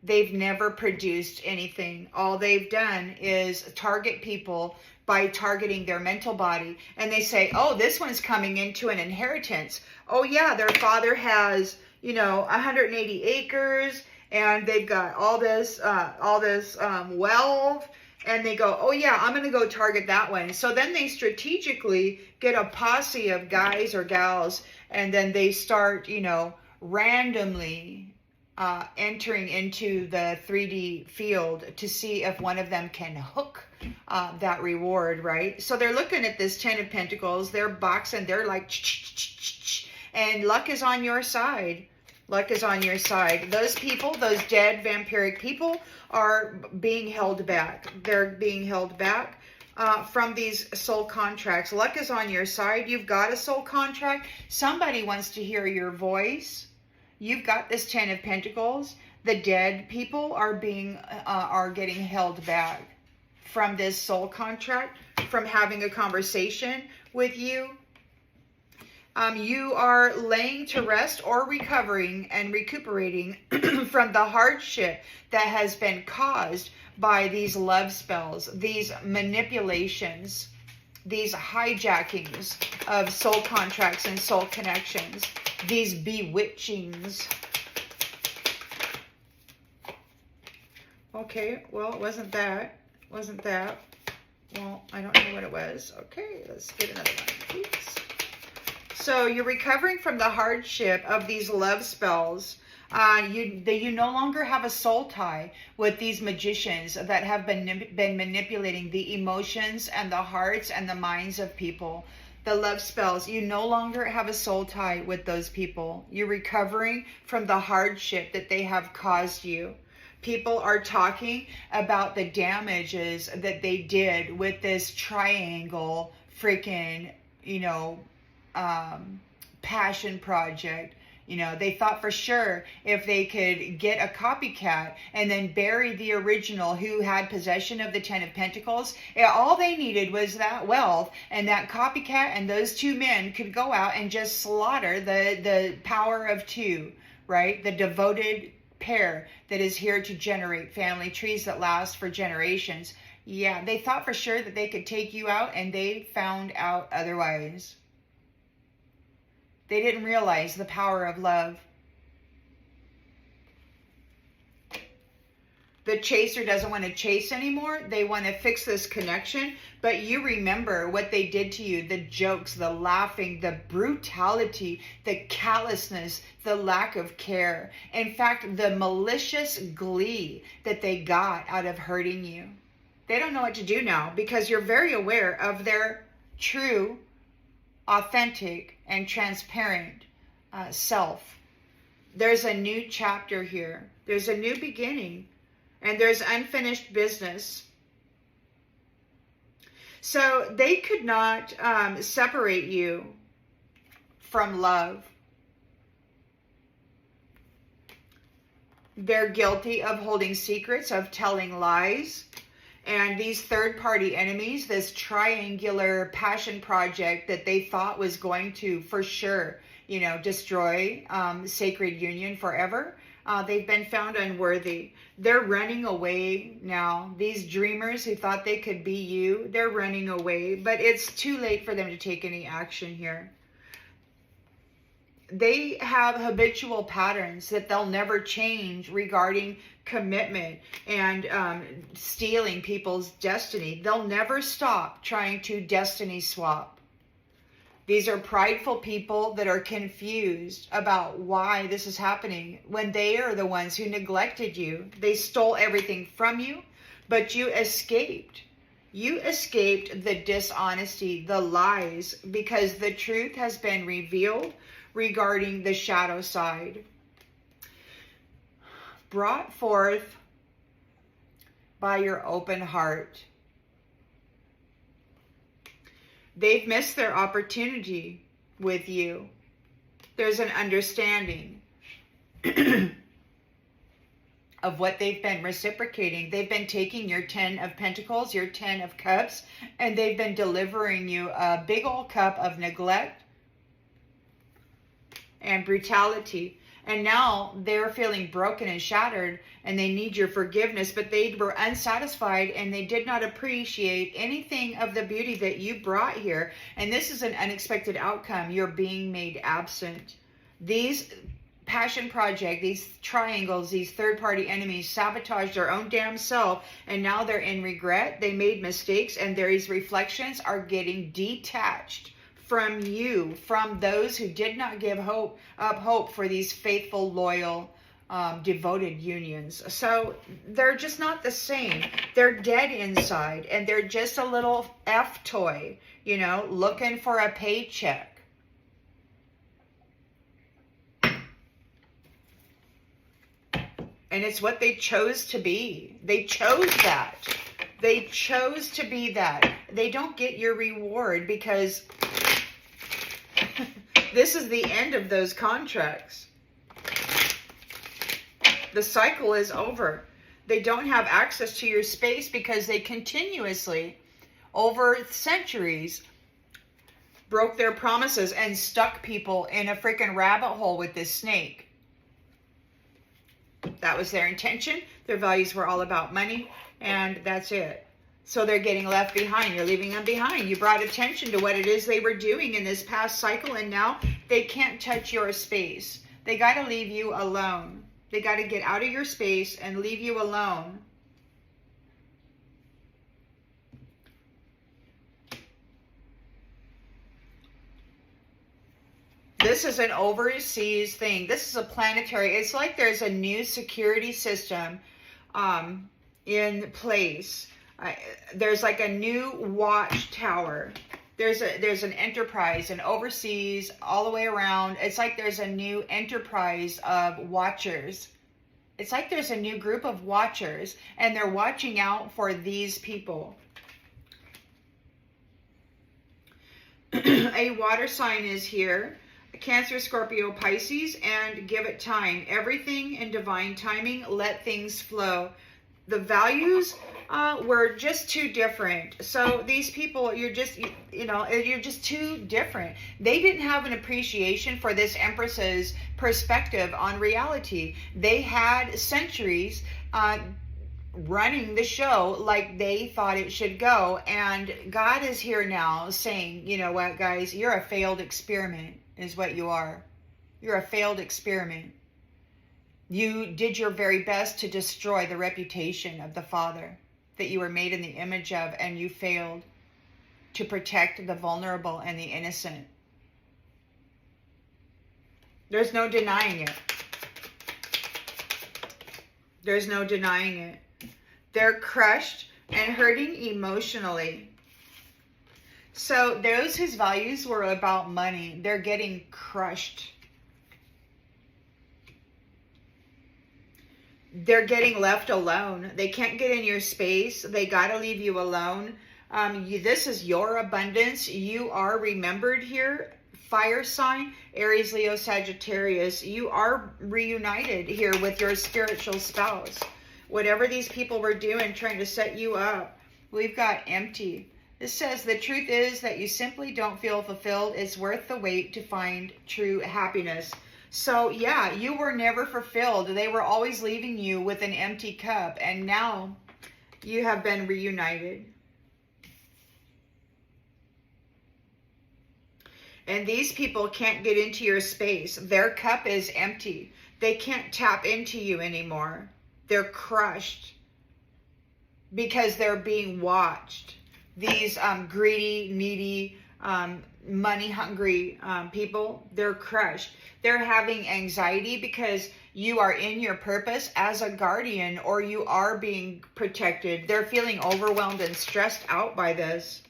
They've never produced anything. All they've done is target people by targeting their mental body. And they say, oh, this one's coming into an inheritance. Oh yeah, their father has, 180 acres. And they've got all this wealth, and they go, oh yeah, I'm going to go target that one. So then they strategically get a posse of guys or gals, and then they start, randomly entering into the 3D field to see if one of them can hook that reward, right? So they're looking at this 10 of Pentacles, they're boxing, they're like, and luck is on your side. Luck is on your side. Those people, those dead vampiric people, are being held back. They're being held back from these soul contracts. Luck is on your side. You've got a soul contract. Somebody wants to hear your voice. You've got this 10 of Pentacles. The dead people are getting held back from this soul contract, from having a conversation with you. You are laying to rest or recovering and recuperating from the hardship that has been caused by these love spells, these manipulations, these hijackings of soul contracts and soul connections, these bewitchings. Okay, well, it wasn't that. Well, I don't know what it was. Okay, let's get another one, please. so you're recovering from the hardship of these love spells. You no longer have a soul tie with these magicians that have been manipulating the emotions and the hearts and the minds of people. The love spells, you no longer have a soul tie with those people. You're recovering from the hardship that they have caused you. People are talking about the damages that they did with this triangle freaking, passion project. They thought for sure if they could get a copycat and then bury the original who had possession of the Ten of Pentacles, all they needed was that wealth, and that copycat and those two men could go out and just slaughter the power of two, right? The devoted pair that is here to generate family trees that last for generations. Yeah, they thought for sure that they could take you out, and they found out otherwise. They didn't realize the power of love. The chaser doesn't want to chase anymore. They want to fix this connection. But you remember what they did to you. The jokes, the laughing, the brutality, the callousness, the lack of care. In fact, the malicious glee that they got out of hurting you. They don't know what to do now because you're very aware of their true, authentic, and transparent self. There's a new chapter here. There's a new beginning, and there's unfinished business. So they could not separate you from love. They're guilty of holding secrets, of telling lies. And these third-party enemies, this triangular passion project that they thought was going to, for sure, destroy sacred union forever, they've been found unworthy. They're running away now. These dreamers who thought they could be you, they're running away. But it's too late for them to take any action here. They have habitual patterns that they'll never change regarding commitment and stealing people's destiny. They'll never stop trying to destiny swap. These are prideful people that are confused about why this is happening when they are the ones who neglected you. They stole everything from you, but you escaped. You escaped the dishonesty, the lies, because the truth has been revealed regarding the shadow side. Brought forth by your open heart. They've missed their opportunity with you. There's an understanding of what they've been reciprocating. They've been taking your 10 of Pentacles, your 10 of Cups, and they've been delivering you a big old cup of neglect and brutality. And now they're feeling broken and shattered, and they need your forgiveness, but they were unsatisfied, and they did not appreciate anything of the beauty that you brought here. And this is an unexpected outcome. You're being made absent. These passion project, these triangles, these third-party enemies sabotaged their own damn self, and now they're in regret. They made mistakes, and these reflections are getting detached from you, from those who did not give hope for these faithful, loyal, devoted unions. So they're just not the same. They're dead inside, and they're just a little F toy, looking for a paycheck. And it's what they chose to be. They chose that. They chose to be that. They don't get your reward because this is the end of those contracts. The cycle is over. They don't have access to your space because they continuously, over centuries, broke their promises and stuck people in a freaking rabbit hole with this snake. That was their intention. Their values were all about money, and that's it. So they're getting left behind. You're leaving them behind. You brought attention to what it is they were doing in this past cycle, and now they can't touch your space. They got to leave you alone. They got to get out of your space and leave you alone. This is an overseas thing. This is a planetary. It's like there's a new security system in place. There's like a new watchtower. There's an enterprise, and overseas, all the way around. It's like there's a new enterprise of watchers. It's like there's a new group of watchers, and they're watching out for these people. A water sign is here. Cancer, Scorpio, Pisces, and give it time. Everything in divine timing. Let things flow. The values were just too different. So these people, you're just too different. They didn't have an appreciation for this Empress's perspective on reality. They had centuries running the show like they thought it should go. And God is here now saying, you know what, guys, you're a failed experiment is what you are. You're a failed experiment. You did your very best to destroy the reputation of the Father that you were made in the image of, and you failed to protect the vulnerable and the innocent. There's no denying it. There's no denying it. They're crushed and hurting emotionally. So those whose values were about money, they're getting crushed. They're getting left alone. They can't get in your space. They got to leave you alone. This is your abundance. You are remembered here. Fire sign, Aries, Leo, Sagittarius. You are reunited here with your spiritual spouse. Whatever these people were doing, trying to set you up, we've got empty. This says the truth is that you simply don't feel fulfilled. It's worth the wait to find true happiness. So yeah, you were never fulfilled. They were always leaving you with an empty cup. And now you have been reunited. And these people can't get into your space. Their cup is empty. They can't tap into you anymore. They're crushed because they're being watched. These greedy, needy, money-hungry people, they're crushed. They're having anxiety because you are in your purpose as a guardian, or you are being protected. They're feeling overwhelmed and stressed out by this.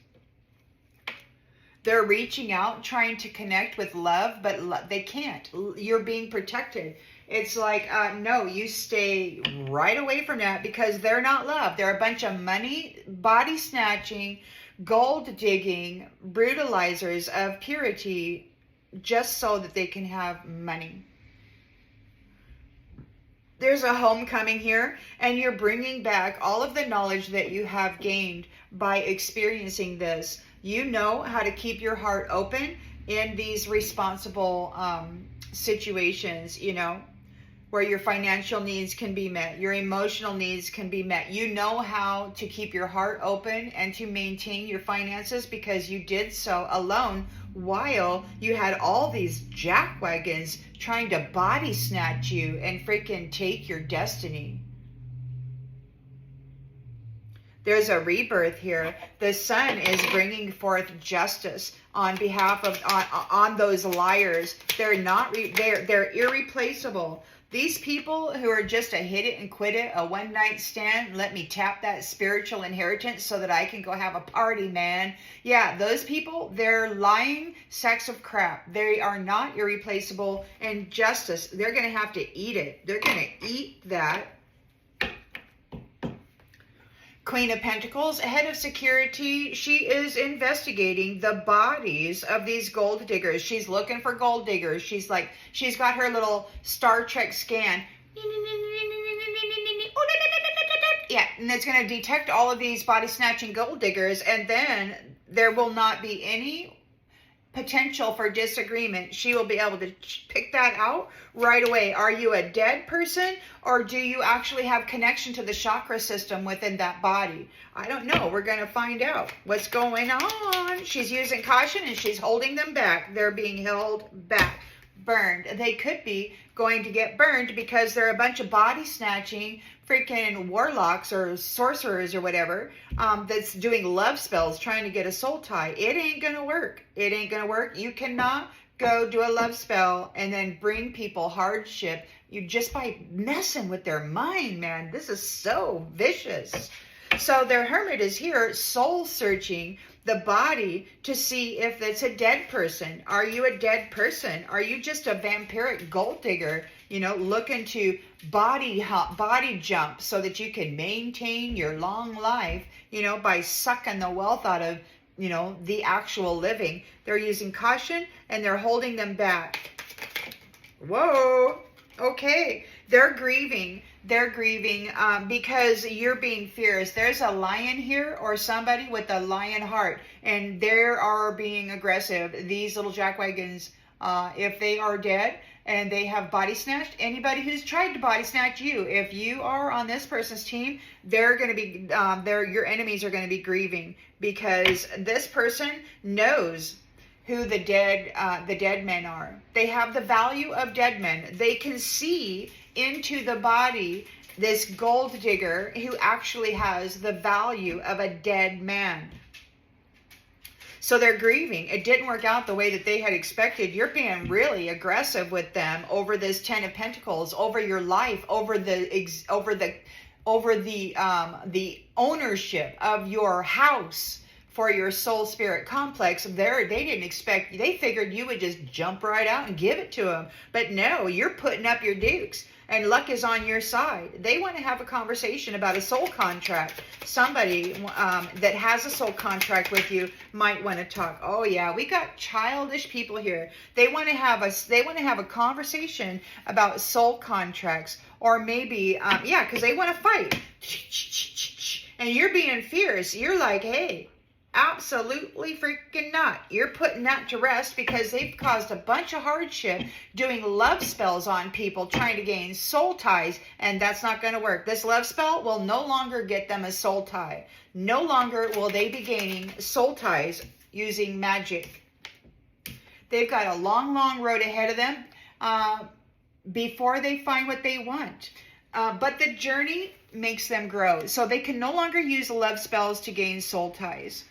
They're reaching out, trying to connect with love, but they can't. You're being protected. It's like, no, you stay right away from that, because they're not love. They're a bunch of money, body snatching, gold digging, brutalizers of purity, just so that they can have money. There's a homecoming here, and you're bringing back all of the knowledge that you have gained by experiencing this. You know how to keep your heart open in these responsible situations, you know, where your financial needs can be met, your emotional needs can be met. You know how to keep your heart open and to maintain your finances, because you did so alone while you had all these jackwagons trying to body snatch you and freaking take your destiny. There's a rebirth here. The sun is bringing forth justice on behalf of on those liars. They're not they're irreplaceable. These people who are just a hit it and quit it, a one night stand, let me tap that spiritual inheritance so that I can go have a party, man. Yeah, those people, they're lying sacks of crap. They are not irreplaceable. And justice, they're going to have to eat it. They're going to eat that. Queen of Pentacles, head of security, she is investigating the bodies of these gold diggers. She's looking for gold diggers. She's got her little Star Trek scan. Yeah, and it's going to detect all of these body snatching gold diggers, and then there will not be any potential for disagreement. She will be able to pick that out right away. Are you a dead person, or do you actually have connection to the chakra system within that body? I don't know. We're going to find out what's going on. She's using caution and she's holding them back. They're being held back. Burned. They could be going to get burned because they're a bunch of body snatching freaking warlocks or sorcerers or whatever that's doing love spells trying to get a soul tie. It ain't gonna work. It ain't gonna work. You cannot go do a love spell and then bring people hardship, you just by messing with their mind, man. This is so vicious. So their hermit is here soul searching the body to see if it's a dead person. Are you a dead person? Are you just a vampiric gold digger, looking to body jump so that you can maintain your long life, by sucking the wealth out of, the actual living? They're using caution and they're holding them back. Whoa. Okay. They're grieving. Because you're being fierce. There's a lion here or somebody with a lion heart, and they are being aggressive. These little jackwagons, if they are dead and they have body snatched, anybody who's tried to body snatch you, if you are on this person's team, they're going to be, your enemies are going to be grieving, because this person knows who the dead men are. They have the value of dead men. They can see into the body, this gold digger who actually has the value of a dead man. So they're grieving. It didn't work out the way that they had expected. You're being really aggressive with them over this 10 of Pentacles, over your life, over the ownership of your house. For your soul spirit complex, they didn't expect, they figured you would just jump right out and give it to them. But no, you're putting up your dukes and luck is on your side. They want to have a conversation about a soul contract. Somebody that has a soul contract with you might want to talk. Oh yeah, we got childish people here. They want to have a conversation about soul contracts, or maybe because they want to fight. And you're being fierce. You're like, hey, absolutely freaking not. You're putting that to rest, because they've caused a bunch of hardship doing love spells on people, trying to gain soul ties, and that's not going to work. This love spell will no longer get them a soul tie. No longer will they be gaining soul ties using magic. They've got a long, long road ahead of them before they find what they want. But the journey makes them grow. So they can no longer use love spells to gain soul ties.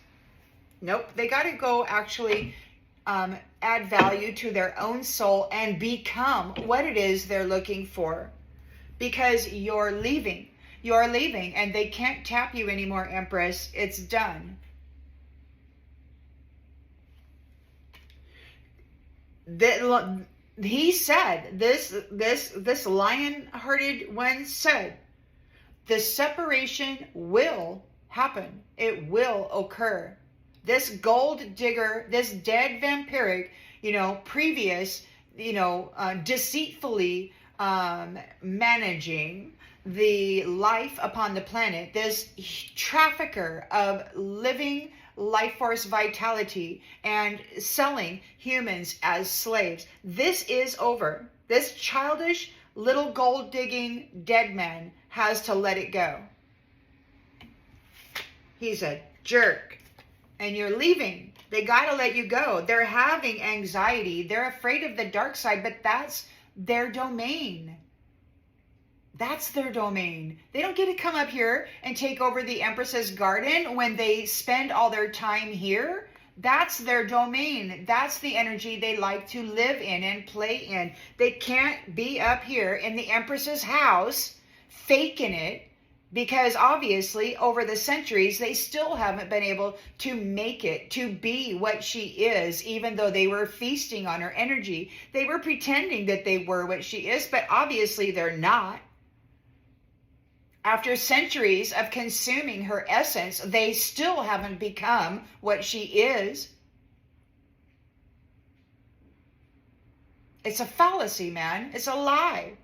Nope, they got to go actually add value to their own soul and become what it is they're looking for. Because you're leaving, and they can't tap you anymore, Empress. It's done. He said, this lion-hearted one said, the separation will happen. It will occur. This gold digger, this dead vampiric, previous, deceitfully managing the life upon the planet, this trafficker of living life force vitality and selling humans as slaves. This is over. This childish little gold digging dead man has to let it go. He's a jerk. And you're leaving. They got to let you go. They're having anxiety. They're afraid of the dark side, but that's their domain. That's their domain. They don't get to come up here and take over the Empress's garden when they spend all their time here. That's their domain. That's the energy they like to live in and play in. They can't be up here in the Empress's house faking it, because obviously over the centuries they still haven't been able to make it to be what she is, even though they were feasting on her energy. They were pretending that they were what she is, but obviously they're not. After centuries of consuming her essence, they still haven't become what she is. It's a fallacy, man. It's a lie.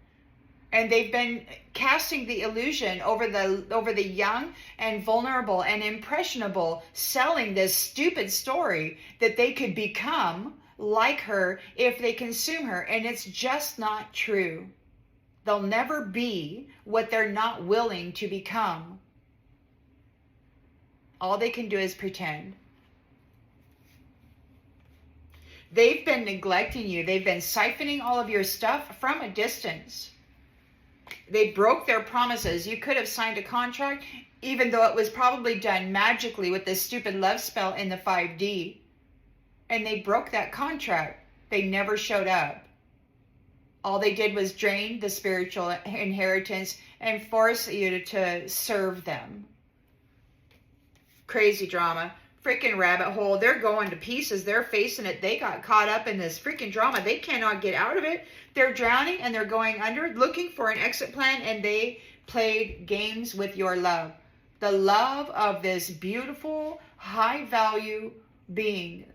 And they've been casting the illusion over the young and vulnerable and impressionable, selling this stupid story that they could become like her if they consume her. And it's just not true. They'll never be what they're not willing to become. All they can do is pretend. They've been neglecting you. They've been siphoning all of your stuff from a distance. They broke their promises. You could have signed a contract, even though it was probably done magically with this stupid love spell in the 5D. And they broke that contract. They never showed up. All they did was drain the spiritual inheritance and force you to serve them. Crazy drama. Freaking rabbit hole. They're going to pieces. They're facing it. They got caught up in this freaking drama. They cannot get out of it. They're drowning and they're going under, looking for an exit plan, and they played games with your love. The love of this beautiful, high value being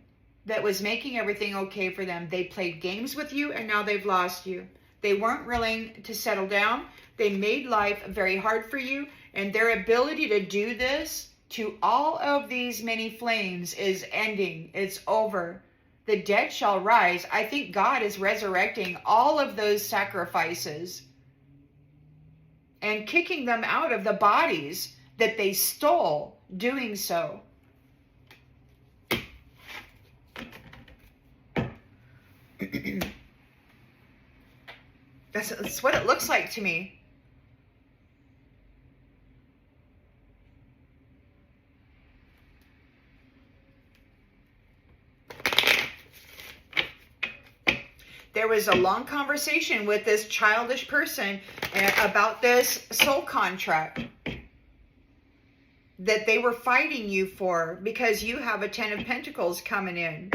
that was making everything okay for them. They played games with you, and now they've lost you. They weren't willing to settle down. They made life very hard for you, and their ability to do this to all of these many flames is ending. It's over. The dead shall rise. I think God is resurrecting all of those sacrifices and kicking them out of the bodies that they stole doing so. That's what it looks like to me. There was a long conversation with this childish person about this soul contract that they were fighting you for because you have a 10 of Pentacles coming in.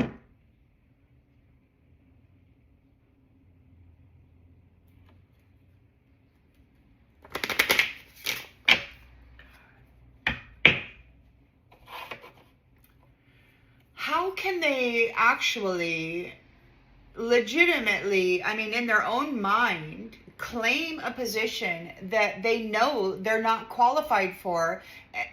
How can they actually legitimately, I mean, in their own mind, claim a position that they know they're not qualified for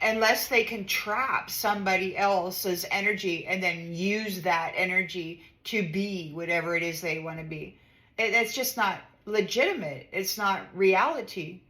unless they can trap somebody else's energy and then use that energy to be whatever it is they want to be? It's just not legitimate. It's not reality.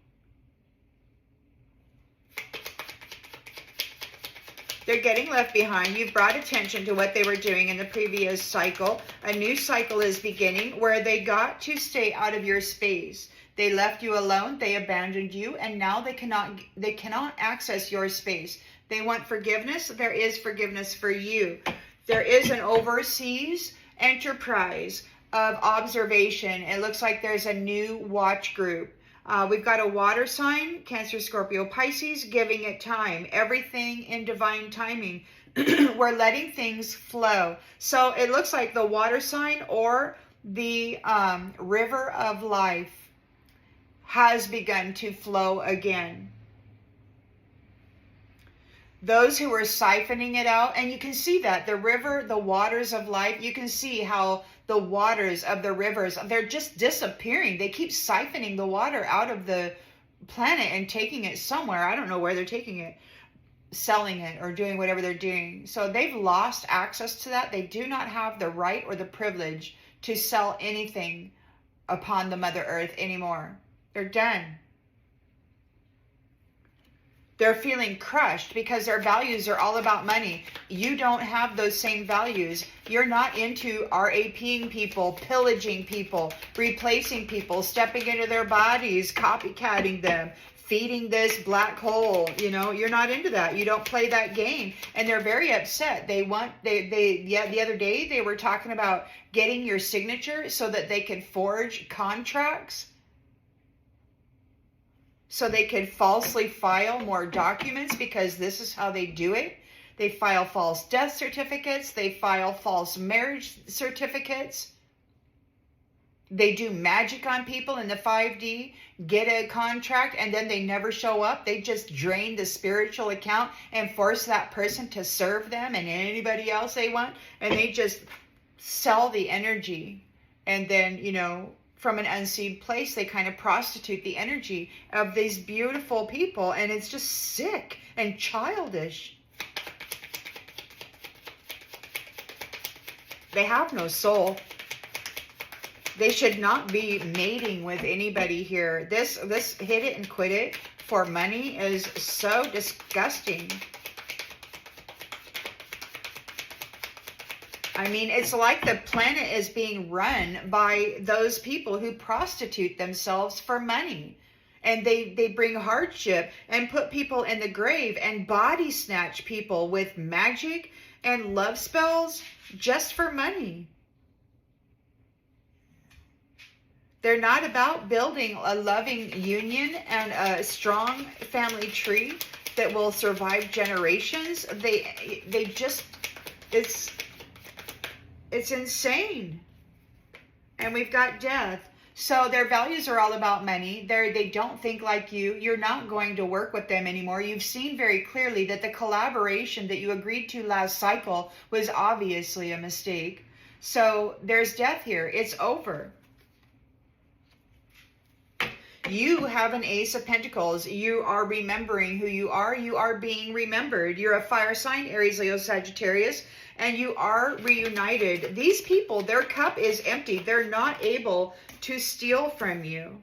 They're getting left behind. You've brought attention to what they were doing in the previous cycle. A new cycle is beginning where they got to stay out of your space. They left you alone. They abandoned you, and now they cannot access your space. They want forgiveness. There is forgiveness for you. There is an overseas enterprise of observation. It looks like there's a new watch group. We've got a water sign, Cancer, Scorpio, Pisces, giving it time. Everything in divine timing. We're letting things flow. So it looks like the water sign or the river of life has begun to flow again. Those who are siphoning it out, and you can see that the river, the waters of life, you can see how the waters of the rivers, they're just disappearing. They keep siphoning the water out of the planet and taking it somewhere. I don't know where they're taking it, selling it or doing whatever they're doing. So they've lost access to that. They do not have the right or the privilege to sell anything upon the Mother Earth anymore. They're done. They're feeling crushed because their values are all about money. You don't have those same values. You're not into RAPing people, pillaging people, replacing people, stepping into their bodies, copycatting them, feeding this black hole. You know, you're not into that. You don't play that game. And they're very upset. The other day they were talking about getting your signature so that they can forge contracts, so they could falsely file more documents, because this is how they do it. They file false death certificates. They file false marriage certificates. They do magic on people in the 5D, get a contract, and then they never show up. They just drain the spiritual account and force that person to serve them and anybody else they want. And they just sell the energy. And then, you know, from an unseen place, they kind of prostitute the energy of these beautiful people, and it's just sick and childish. They have no soul. They should not be mating with anybody here. This hit it and quit it for money is so disgusting. I mean, it's like the planet is being run by those people who prostitute themselves for money. And they bring hardship and put people in the grave and body snatch people with magic and love spells just for money. They're not about building a loving union and a strong family tree that will survive generations. They just, it's insane. And we've got death. So their values are all about money. They don't think like you. You're not going to work with them anymore. You've seen very clearly that the collaboration that you agreed to last cycle was obviously a mistake. So there's death here. It's over. You have an Ace of Pentacles. You are remembering who you are. You are being remembered. You're a fire sign, Aries, Leo, Sagittarius, and you are reunited. These people, their cup is empty. They're not able to steal from you.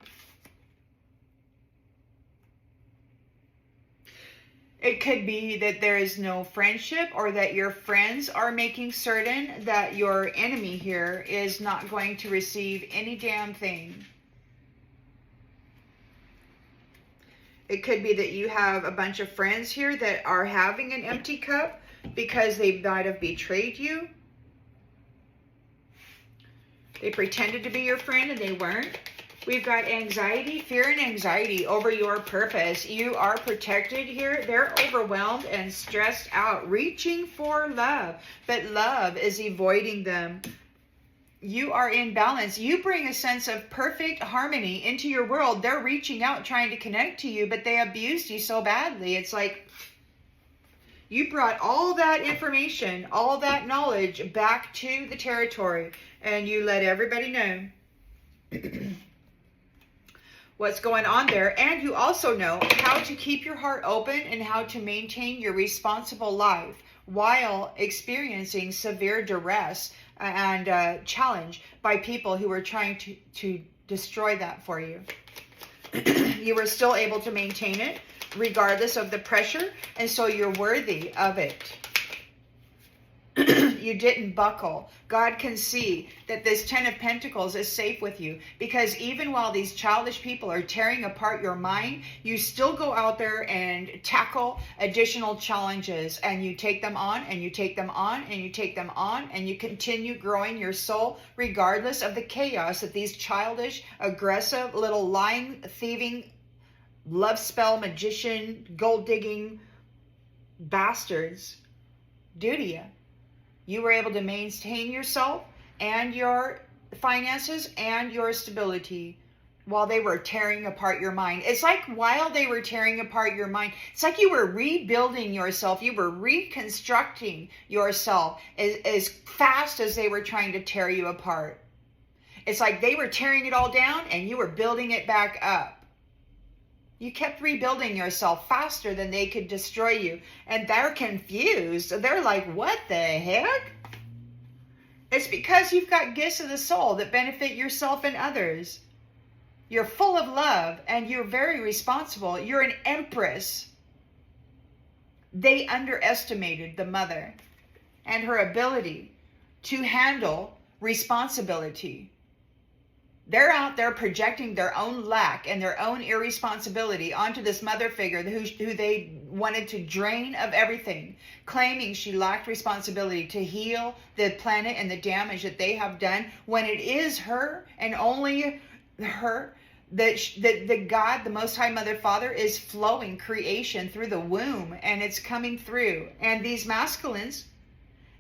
It could be that there is no friendship, or that your friends are making certain that your enemy here is not going to receive any damn thing. It could be that you have a bunch of friends here that are having an empty cup because they might have betrayed you. They pretended to be your friend and they weren't. We've got anxiety, fear and anxiety over your purpose. You are protected here. They're overwhelmed and stressed out, reaching for love, but love is avoiding them. You are in balance. You bring a sense of perfect harmony into your world. They're reaching out, trying to connect to you, but they abused you so badly. It's like you brought all that information, all that knowledge back to the territory, and you let everybody know what's going on there. And you also know how to keep your heart open and how to maintain your responsible life while experiencing severe duress and challenge by people who were trying to destroy that for you. You were still able to maintain it regardless of the pressure, and so you're worthy of it. You didn't buckle. God can see that this 10 of Pentacles is safe with you, because even while these childish people are tearing apart your mind, you still go out there and tackle additional challenges, and you take them on, and you take them on, and you take them on, and you continue growing your soul regardless of the chaos that these childish, aggressive, little lying, thieving, love spell, magician, gold digging bastards do to you. You were able to maintain yourself and your finances and your stability while they were tearing apart your mind. It's like while they were tearing apart your mind, it's like you were rebuilding yourself. You were reconstructing yourself as fast as they were trying to tear you apart. It's like they were tearing it all down and you were building it back up. You kept rebuilding yourself faster than they could destroy you. And they're confused. They're like, what the heck? It's because you've got gifts of the soul that benefit yourself and others. You're full of love and you're very responsible. You're an empress. They underestimated the mother and her ability to handle responsibility. They're out there projecting their own lack and their own irresponsibility onto this mother figure who they wanted to drain of everything, claiming she lacked responsibility to heal the planet and the damage that they have done, when it is her and only her that God, the Most High Mother Father, is flowing creation through the womb, and it's coming through. And these masculines,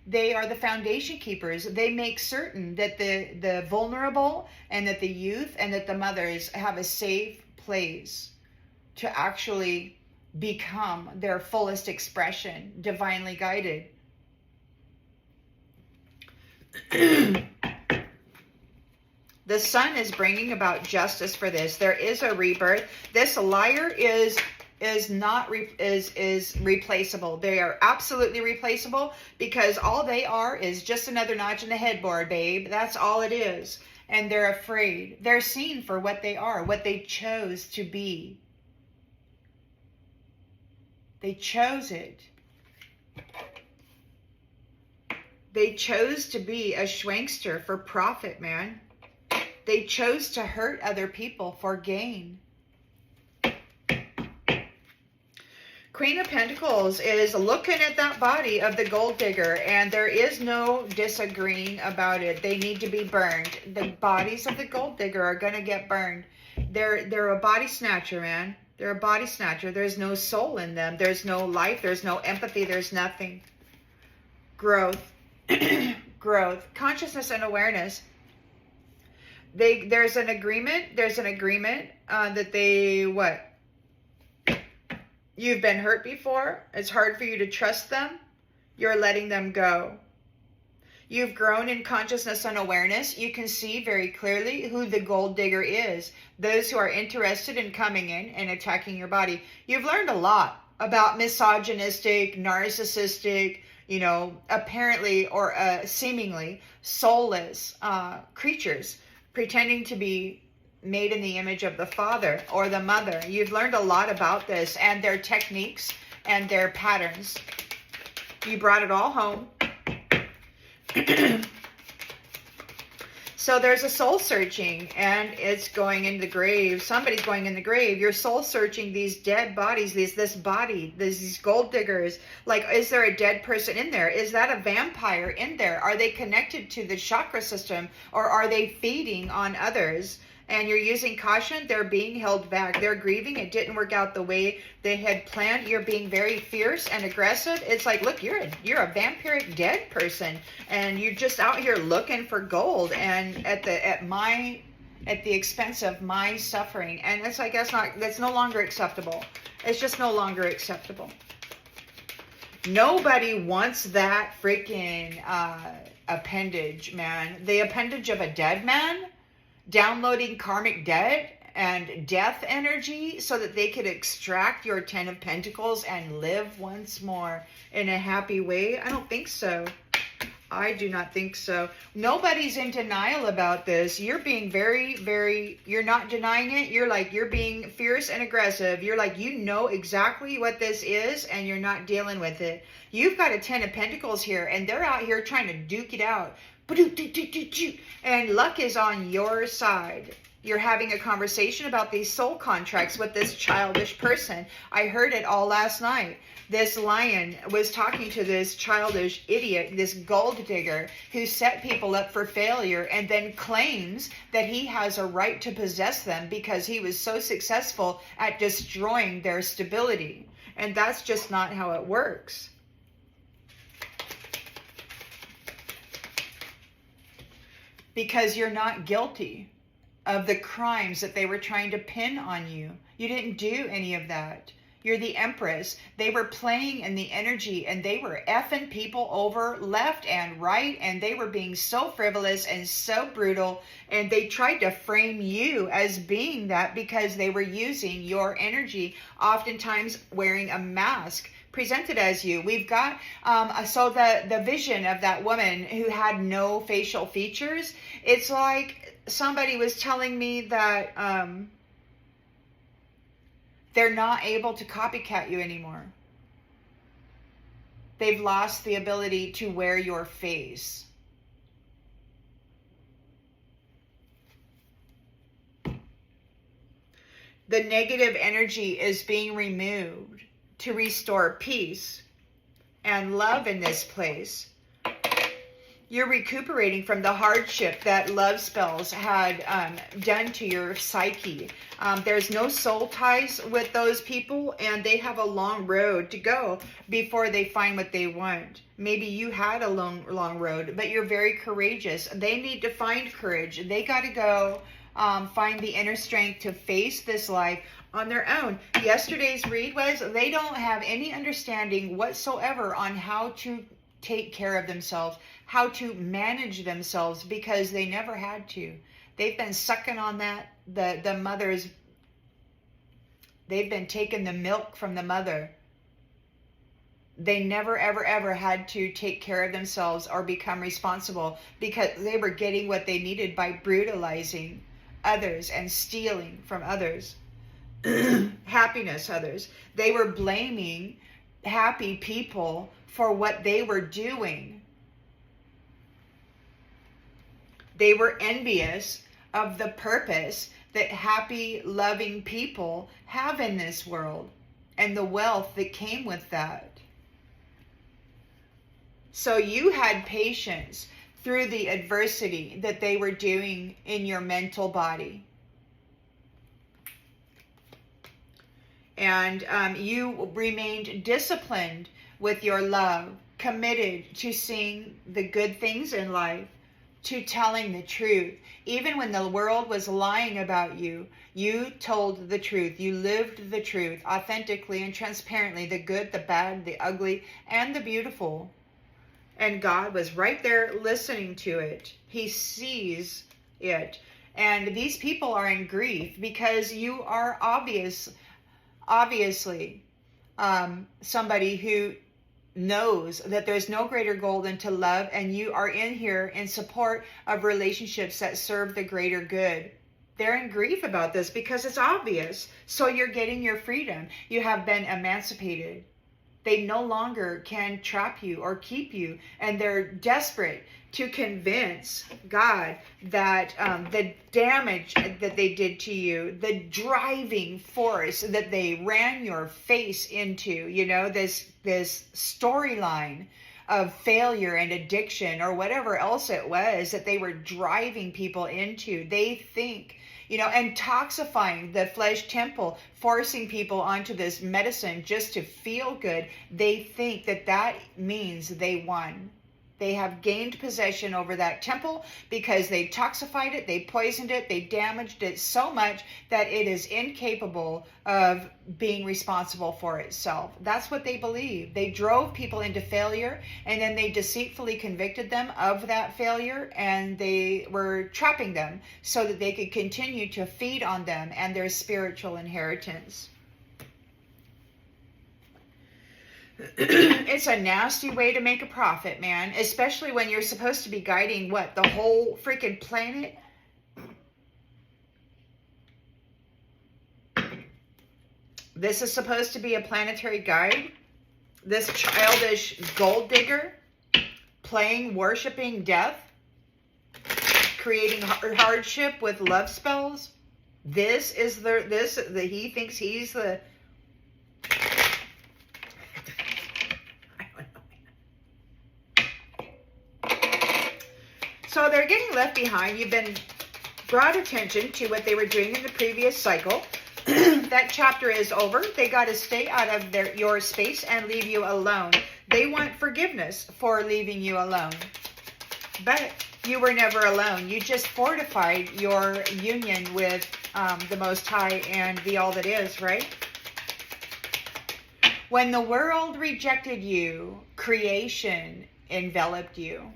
they are the foundation keepers. They make certain that the vulnerable and that the youth and that the mothers have a safe place to actually become their fullest expression, divinely guided. The sun is bringing about justice for this. There is a rebirth. This liar is replaceable. They are absolutely replaceable, because all they are is just another notch in the headboard, babe. That's all it is. And they're afraid. They're seen for what they are, what they chose to be. They chose it. They chose to be a schwankster for profit, man. They chose to hurt other people for gain. Queen of Pentacles is looking at that body of the gold digger, and there is no disagreeing about it. They need to be burned. The bodies of the gold digger are going to get burned. They're a body snatcher, man. They're a body snatcher. There's no soul in them. There's no life. There's no empathy. There's nothing. Growth. Growth. Consciousness and awareness. There's an agreement. There's an agreement that they, what? You've been hurt before. It's hard for you to trust them. You're letting them go. You've grown in consciousness and awareness. You can see very clearly who the gold digger is. Those who are interested in coming in and attacking your body. You've learned a lot about misogynistic, narcissistic, you know, apparently or seemingly soulless creatures pretending to be made in the image of the father or the mother. You've learned a lot about this and their techniques and their patterns. You brought it all home. So there's a soul searching, and it's going in the grave. Somebody's going in the grave. You're soul searching these dead bodies, this body, these gold diggers. Like, is there a dead person in there? Is that a vampire in there? Are they connected to the chakra system, or are they feeding on others? And you're using caution. They're being held back. They're grieving. It didn't work out the way they had planned. You're being very fierce and aggressive. It's like, look, you're a vampiric dead person, and you're just out here looking for gold, and at the expense of my suffering. And it's like, that's no longer acceptable. It's just no longer acceptable. Nobody wants that freaking appendage, man. The appendage of a dead man. Downloading karmic debt and death energy so that they could extract your 10 of Pentacles and live once more in a happy way? I don't think so. I do not think so. Nobody's in denial about this. You're being you're not denying it. You're being fierce and aggressive. You're like, you know exactly what this is, and you're not dealing with it. You've got a 10 of Pentacles here, and they're out here trying to duke it out. And luck is on your side. You're having a conversation about these soul contracts with this childish person. I heard it all last night. This lion was talking to this childish idiot, this gold digger, who set people up for failure and then claims that he has a right to possess them because he was so successful at destroying their stability. And that's just not how it works. Because you're not guilty of the crimes that they were trying to pin on you. You didn't do any of that. You're the Empress. They were playing in the energy, and they were effing people over left and right, and they were being so frivolous and so brutal, and they tried to frame you as being that because they were using your energy, oftentimes wearing a mask presented as you. We've got so the vision of that woman who had no facial features. It's like somebody was telling me that they're not able to copycat you anymore. They've lost the ability to wear your face. The negative energy is being removed to restore peace and love in this place. You're recuperating from the hardship that love spells had done to your psyche. There's no soul ties with those people, and they have a long road to go before they find what they want. Maybe you had a long road, but you're very courageous. They need to find courage. They got to go find the inner strength to face this life on their own. Yesterday's read was they don't have any understanding whatsoever on how to take care of themselves, how to manage themselves, because they never had to. They've been sucking on that, the mother's, they've been taking the milk from the mother. They never, ever, ever had to take care of themselves or become responsible because they were getting what they needed by brutalizing others and stealing from others. Happiness others. They were blaming happy people for what they were doing. They were envious of the purpose that happy, loving people have in this world. and the wealth that came with that. So you had patience through the adversity that they were doing in your mental body. And you remained disciplined with your love, committed to seeing the good things in life, to telling the truth. Even when the world was lying about you, you told the truth. You lived the truth authentically and transparently, the good, the bad, the ugly, and the beautiful. And God was right there listening to it. He sees it. And these people are in grief because you are obviously somebody who knows that there's no greater goal than to love, and you are in here in support of relationships that serve the greater good. They're in grief about this because it's obvious. So you're getting your freedom. You have been emancipated. They no longer can trap you or keep you, and they're desperate to convince God that the damage that they did to you, the driving force that they ran your face into, this storyline of failure and addiction or whatever else it was that they were driving people into. They think, and toxifying the flesh temple, forcing people onto this medicine just to feel good. They think that means they won. They have gained possession over that temple because they toxified it, they poisoned it, they damaged it so much that it is incapable of being responsible for itself. That's what they believe. They drove people into failure, and then they deceitfully convicted them of that failure, and they were trapping them so that they could continue to feed on them and their spiritual inheritance. It's a nasty way to make a profit, man, especially when you're supposed to be guiding the whole freaking planet. This is supposed to be a planetary guide. This childish gold digger worshiping death, creating hardship with love spells. He thinks he's the So they're getting left behind. You've been brought attention to what they were doing in the previous cycle. That chapter is over. They got to stay out of your space and leave you alone. They want forgiveness for leaving you alone. But you were never alone. You just fortified your union with the Most High and the All That Is, right? When the world rejected you, creation enveloped you,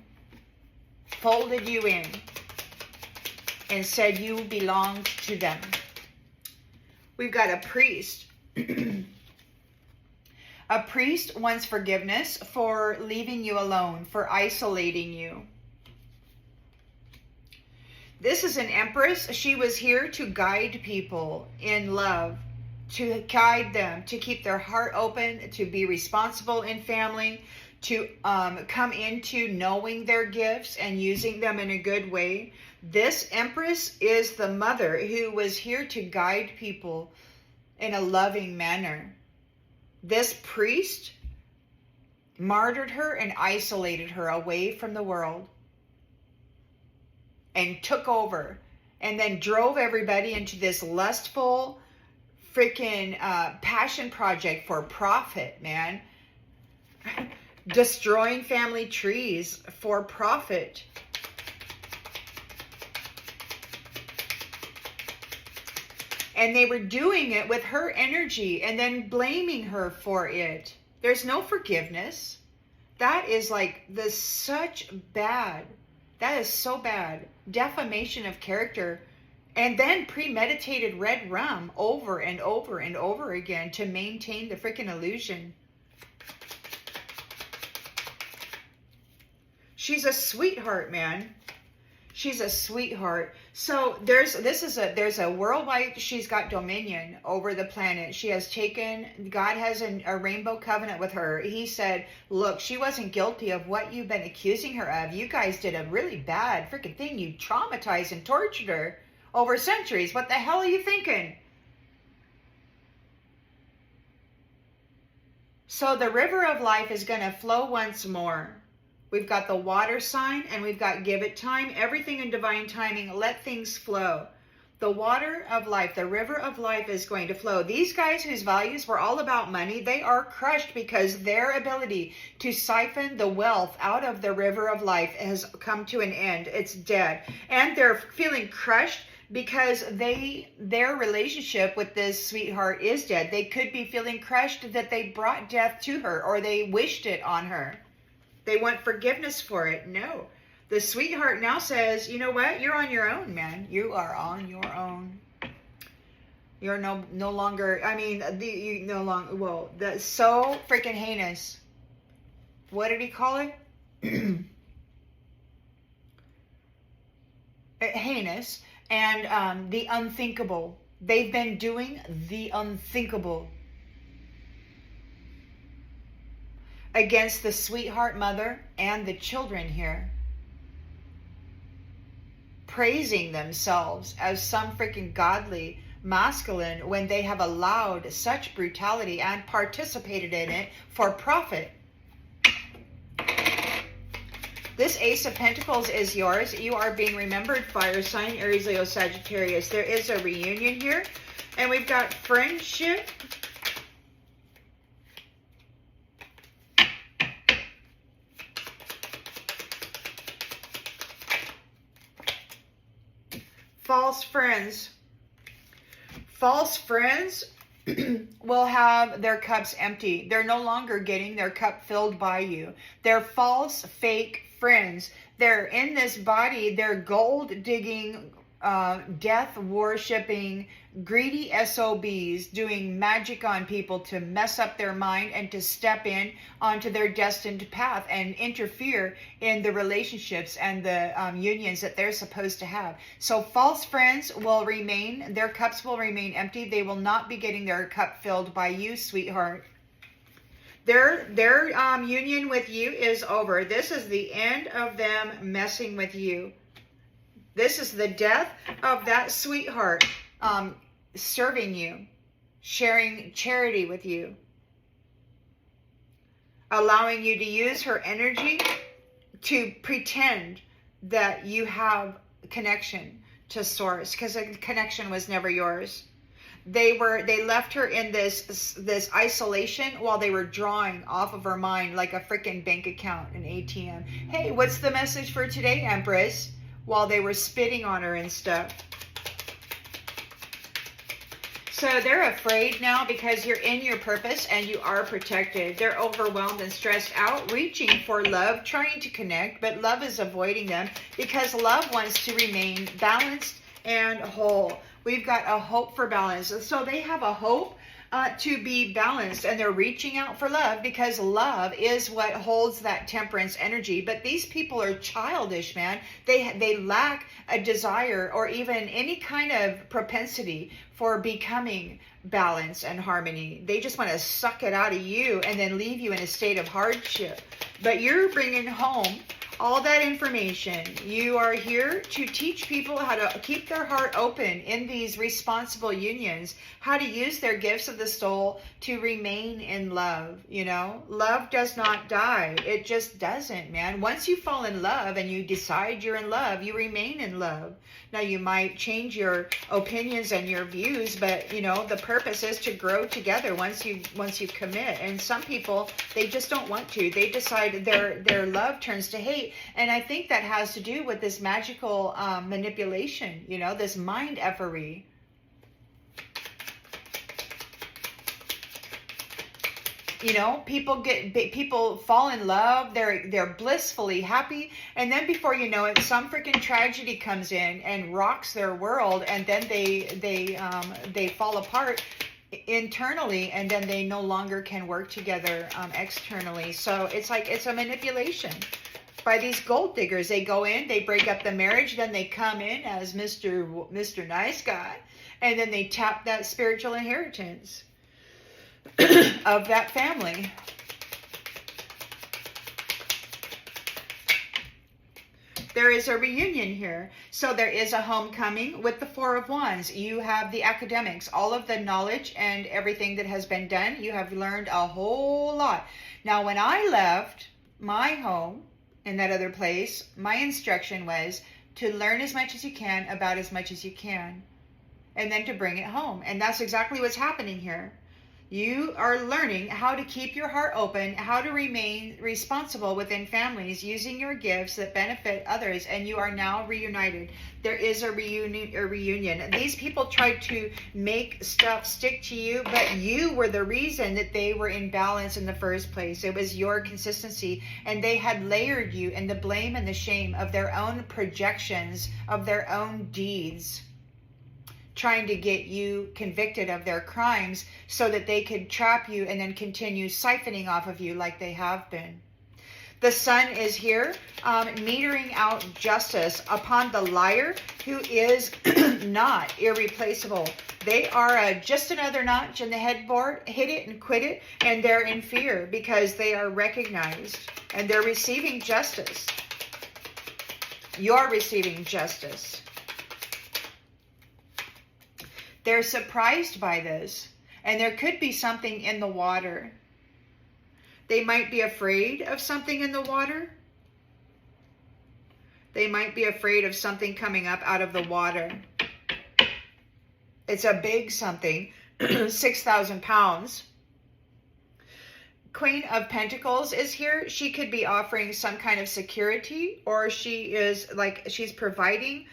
folded you in, and said you belonged to them. We've got a priest. A priest wants forgiveness for leaving you alone, for isolating you. This is an empress. She was here to guide people in love, to guide them, to keep their heart open, to be responsible in family, to come into knowing their gifts and using them in a good way. This empress is the mother who was here to guide people in a loving manner. This priest martyred her and isolated her away from the world and took over, and then drove everybody into this lustful freaking passion project for profit, man. Destroying family trees for profit. And they were doing it with her energy and then blaming her for it. There's no forgiveness. That is such bad. That is so bad. Defamation of character. And then premeditated red rum over and over and over again to maintain the freaking illusion. She's a sweetheart, man. She's a sweetheart. So there's a worldwide, she's got dominion over the planet. She has God has a rainbow covenant with her. He said, look, she wasn't guilty of what you've been accusing her of. You guys did a really bad freaking thing. You traumatized and tortured her over centuries. What the hell are you thinking? So the river of life is going to flow once more. We've got the water sign and we've got give it time. Everything in divine timing, let things flow. The water of life, the river of life is going to flow. These guys whose values were all about money, they are crushed because their ability to siphon the wealth out of the river of life has come to an end. It's dead. And they're feeling crushed because their relationship with this sweetheart is dead. They could be feeling crushed that they brought death to her or they wished it on her. They want forgiveness for it. No. The sweetheart now says, you know what? You're on your own, man. You are on your own. You're no longer, I mean, you no longer, whoa, that's so freaking heinous. What did he call it? Heinous. And the unthinkable. They've been doing the unthinkable against the sweetheart mother and the children here. Praising themselves as some freaking godly masculine when they have allowed such brutality and participated in it for profit. This Ace of Pentacles is yours. You are being remembered, fire sign, Aries, Leo, Sagittarius. There is a reunion here. And we've got friendship. False friends. False friends will have their cups empty. They're no longer getting their cup filled by you. They're false, fake friends. They're in this body. They're gold digging, death worshipping, greedy SOBs doing magic on people to mess up their mind and to step in onto their destined path and interfere in the relationships and the unions that they're supposed to have. So false friends will remain, their cups will remain empty. They will not be getting their cup filled by you, sweetheart. Their union with you is over. This is the end of them messing with you. This is the death of that sweetheart serving you, sharing charity with you, allowing you to use her energy to pretend that you have connection to source, because the connection was never yours. They left her in this isolation while they were drawing off of her mind like a freaking bank account, an ATM. Hey, what's the message for today, Empress? While they were spitting on her and stuff. So they're afraid now because you're in your purpose and you are protected. They're overwhelmed and stressed out, reaching for love, trying to connect, but love is avoiding them because love wants to remain balanced and whole. We've got a hope for balance. So they have a hope to be balanced, and they're reaching out for love because love is what holds that temperance energy. But these people are childish, man. They lack a desire or even any kind of propensity for becoming balance and harmony. They just want to suck it out of you and then leave you in a state of hardship. But you're bringing home all that information. You are here to teach people how to keep their heart open in these responsible unions, how to use their gifts of the soul to remain in love. You know, love does not die. It just doesn't, man. Once you fall in love and you decide you're in love, you remain in love. Now, you might change your opinions and your views, but, you know, the purpose is to grow together once you commit. And some people, they just don't want to. They decide their love turns to hate. And I think that has to do with this magical manipulation, you know, this mind effery. You know, people fall in love, they're blissfully happy, and then before you know it, some freaking tragedy comes in and rocks their world, and then they fall apart internally, and then they no longer can work together externally. So it's like, it's a manipulation by these gold diggers. They go in, they break up the marriage, then they come in as Mr. Nice Guy, and then they tap that spiritual inheritance of that family. There is a reunion here. So there is a homecoming with the Four of Wands. You have the academics, all of the knowledge and everything that has been done. You have learned a whole lot. Now, when I left my home in that other place, my instruction was to learn as much as you can about as much as you can, and then to bring it home. And that's exactly what's happening here. You are learning how to keep your heart open, how to remain responsible within families, using your gifts that benefit others, and you are now reunited. There is a reunion. These people tried to make stuff stick to you, but you were the reason that they were in balance in the first place. It was your consistency, and they had layered you in the blame and the shame of their own projections, of their own deeds, trying to get you convicted of their crimes so that they could trap you and then continue siphoning off of you like they have been. The sun is here, metering out justice upon the liar who is not irreplaceable. They are just another notch in the headboard, hit it and quit it, and they're in fear because they are recognized and they're receiving justice. You're receiving justice. They're surprised by this, and there could be something in the water. They might be afraid of something in the water. They might be afraid of something coming up out of the water. It's a big something, 6,000 pounds. Queen of Pentacles is here. She could be offering some kind of security, or she's providing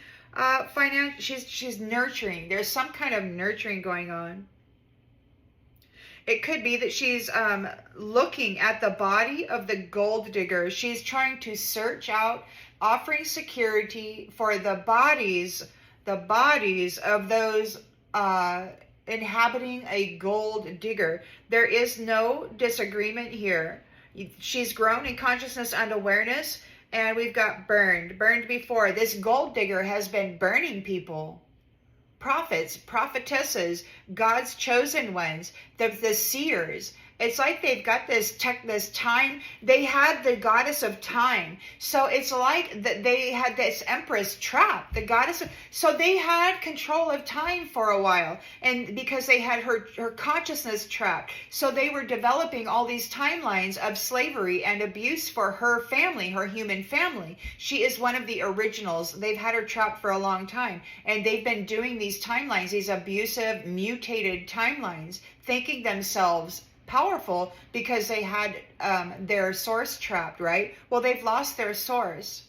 finance. She's nurturing. There's some kind of nurturing going on. It could be that she's looking at the body of the gold digger. She's trying to search out, offering security for the bodies of those inhabiting a gold digger. There is no disagreement here. She's grown in consciousness and awareness. And we've got burned before. This gold digger has been burning people. Prophets, prophetesses, God's chosen ones, the seers. It's like they've got this time. They had the goddess of time. So it's like that they had this empress trapped, the goddess of, so they had control of time for a while. And because they had her consciousness trapped. So they were developing all these timelines of slavery and abuse for her family, her human family. She is one of the originals. They've had her trapped for a long time. And they've been doing these timelines, these abusive, mutated timelines, thinking themselves powerful because they had their source trapped, right? Well, they've lost their source.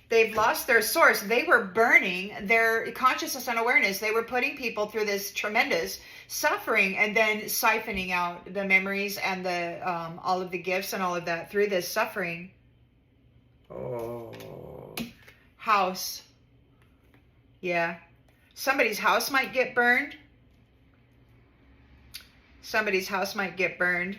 They've lost their source. They were burning their consciousness and awareness. They were putting people through this tremendous suffering and then siphoning out the memories and the all of the gifts and all of that through this suffering. Oh, house. Yeah. Somebody's house might get burned. Somebody's house might get burned.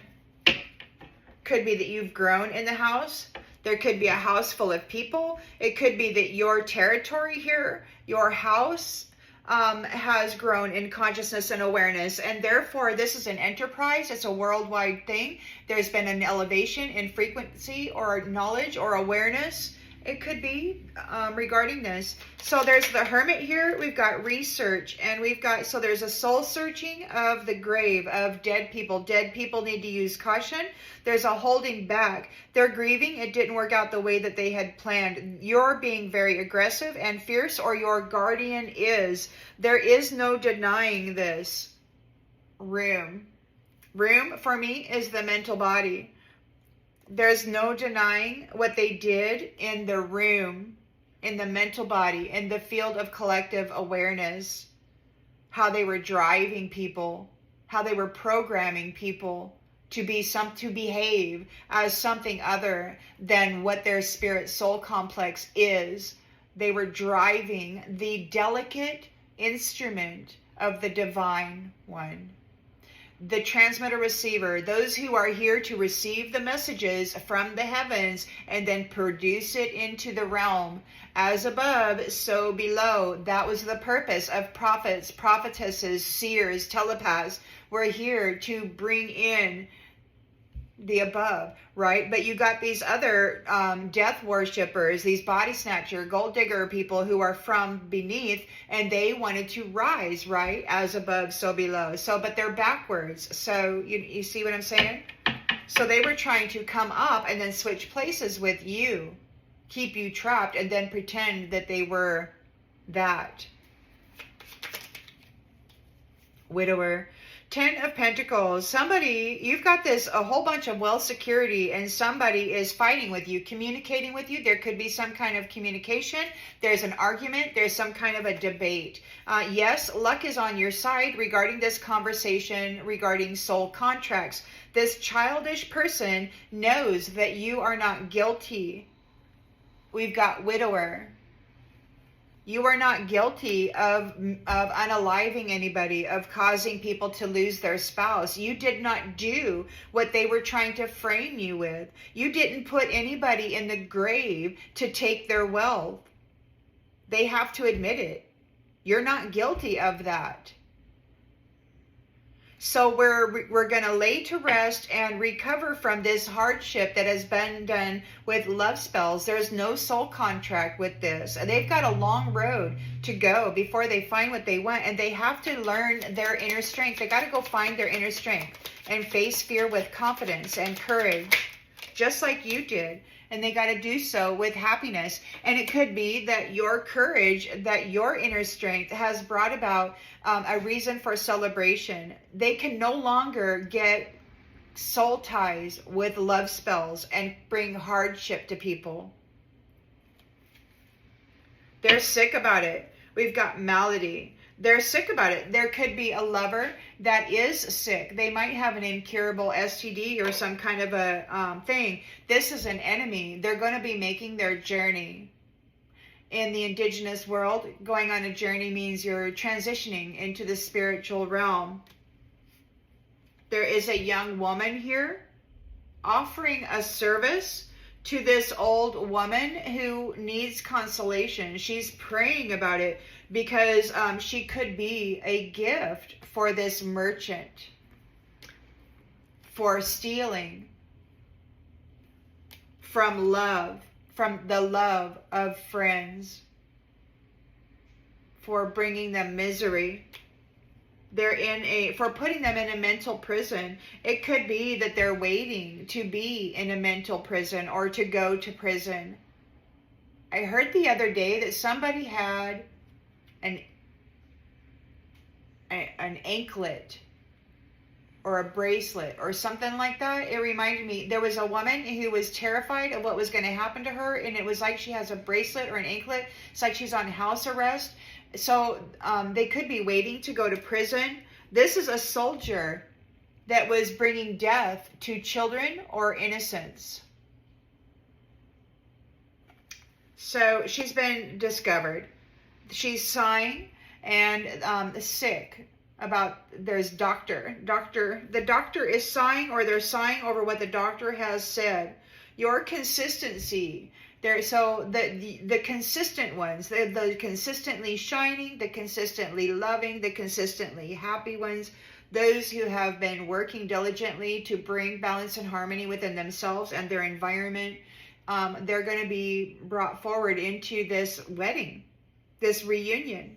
Could be that you've grown in the house. There could be a house full of people. It could be that your territory here, your house, has grown in consciousness and awareness. And therefore, this is an enterprise. It's a worldwide thing. There's been an elevation in frequency or knowledge or awareness. It could be regarding this. So there's the Hermit here. We've got research, and we've got, so there's a soul searching of the grave of dead people. Dead people need to use caution. There's a holding back. They're grieving. It didn't work out the way that they had planned. You're being very aggressive and fierce, or your guardian is. There is no denying this. Room for me is the mental body. There's no denying what they did in the room, in the mental body, in the field of collective awareness. How they were driving people, how they were programming people to behave as something other than what their spirit soul complex is. They were driving the delicate instrument of the divine one. The transmitter receiver, those who are here to receive the messages from the heavens and then produce it into the realm. As above, so below. That was the purpose of prophets, prophetesses, seers, telepaths. We're here to bring in the above, right? But you got these other death worshippers, these body snatcher, gold digger people who are from beneath, and they wanted to rise, right? As above, so below. So, but they're backwards. So you see what I'm saying? So they were trying to come up and then switch places with you, keep you trapped, and then pretend that they were that. Widower. 10 of Pentacles. Somebody, you've got this, a whole bunch of wealth security, and somebody is fighting with you, communicating with you. There could be some kind of communication. There's an argument. There's some kind of a debate. Yes, luck is on your side regarding this conversation, regarding soul contracts. This childish person knows that you are not guilty. We've got widower. You are not guilty of unaliving anybody, of causing people to lose their spouse. You did not do what they were trying to frame you with. You didn't put anybody in the grave to take their wealth. They have to admit it. You're not guilty of that. So we're going to lay to rest and recover from this hardship that has been done with love spells. There's no soul contract with this. They've got a long road to go before they find what they want, and they have to learn their inner strength. They got to go find their inner strength and face fear with confidence and courage, just like you did. And they got to do so with happiness. And it could be that your courage, that your inner strength has brought about a reason for celebration. They can no longer get soul ties with love spells and bring hardship to people. They're sick about it. We've got malady. They're sick about it. There could be a lover that is sick. They might have an incurable STD or some kind of a thing. This is an enemy. They're going to be making their journey. In the indigenous world, going on a journey means you're transitioning into the spiritual realm. There is a young woman here offering a service to this old woman who needs consolation. She's praying about it because she could be a gift for this merchant for stealing from love, from the love of friends, for bringing them misery. For putting them in a mental prison. It could be that they're waiting to be in a mental prison or to go to prison. I heard the other day that somebody had an anklet or a bracelet or something like that. It reminded me, there was a woman who was terrified of what was going to happen to her, and it was like she has a bracelet or an anklet. It's like she's on house arrest. So they could be waiting to go to prison. This is a soldier that was bringing death to children or innocents. So she's been discovered. She's sighing and sick about, there's the doctor is sighing, or they're sighing over what the doctor has said. Your consistency. So the consistent ones, the consistently shining, the consistently loving, the consistently happy ones, those who have been working diligently to bring balance and harmony within themselves and their environment, they're going to be brought forward into this wedding, this reunion,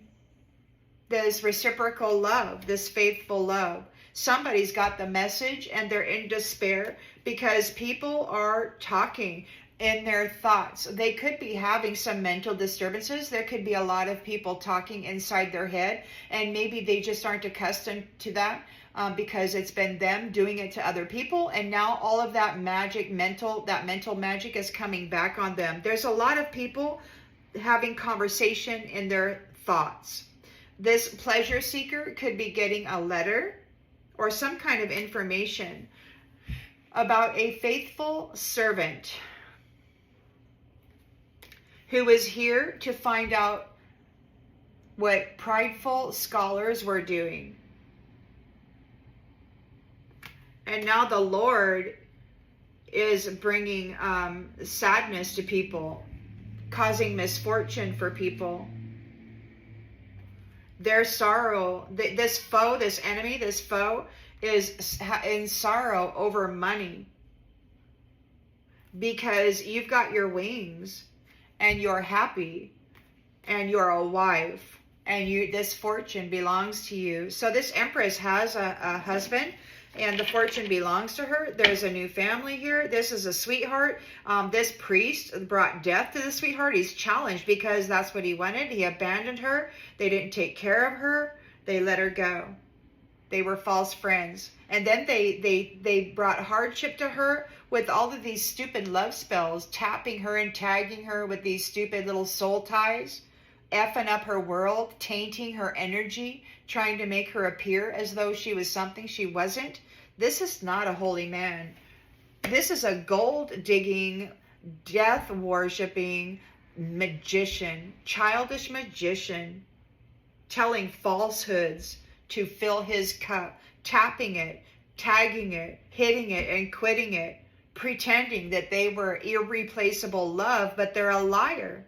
this reciprocal love, this faithful love. Somebody's got the message and they're in despair because people are talking in their thoughts. They could be having some mental disturbances. There could be a lot of people talking inside their head, and maybe they just aren't accustomed to that because it's been them doing it to other people, and now all of that mental magic is coming back on them. There's a lot of people having conversation in their thoughts. This pleasure seeker could be getting a letter or some kind of information about a faithful servant who is here to find out what prideful scholars were doing. And now the Lord is bringing sadness to people, causing misfortune for people. Their sorrow, this foe, this enemy, this foe is in sorrow over money. because you've got your wings and you're happy and you're a wife and this fortune belongs to you. So this Empress has a husband and the fortune belongs to her. There's a new family here. This is a sweetheart. This priest brought death to the sweetheart. He's challenged because that's what he wanted. He abandoned her. They didn't take care of her. They let her go. They were false friends. And then they brought hardship to her with all of these stupid love spells, tapping her and tagging her with these stupid little soul ties, effing up her world, tainting her energy, trying to make her appear as though she was something she wasn't. This is not a holy man. This is a gold-digging, death-worshipping magician, childish magician, telling falsehoods to fill his cup, tapping it, tagging it, hitting it, and quitting it, pretending that they were irreplaceable love, but they're a liar.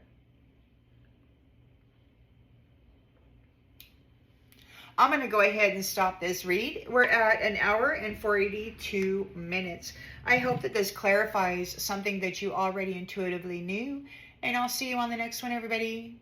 I'm going to go ahead and stop this read. We're at 1 hour and 42 minutes. I hope that this clarifies something that you already intuitively knew, and I'll see you on the next one, everybody.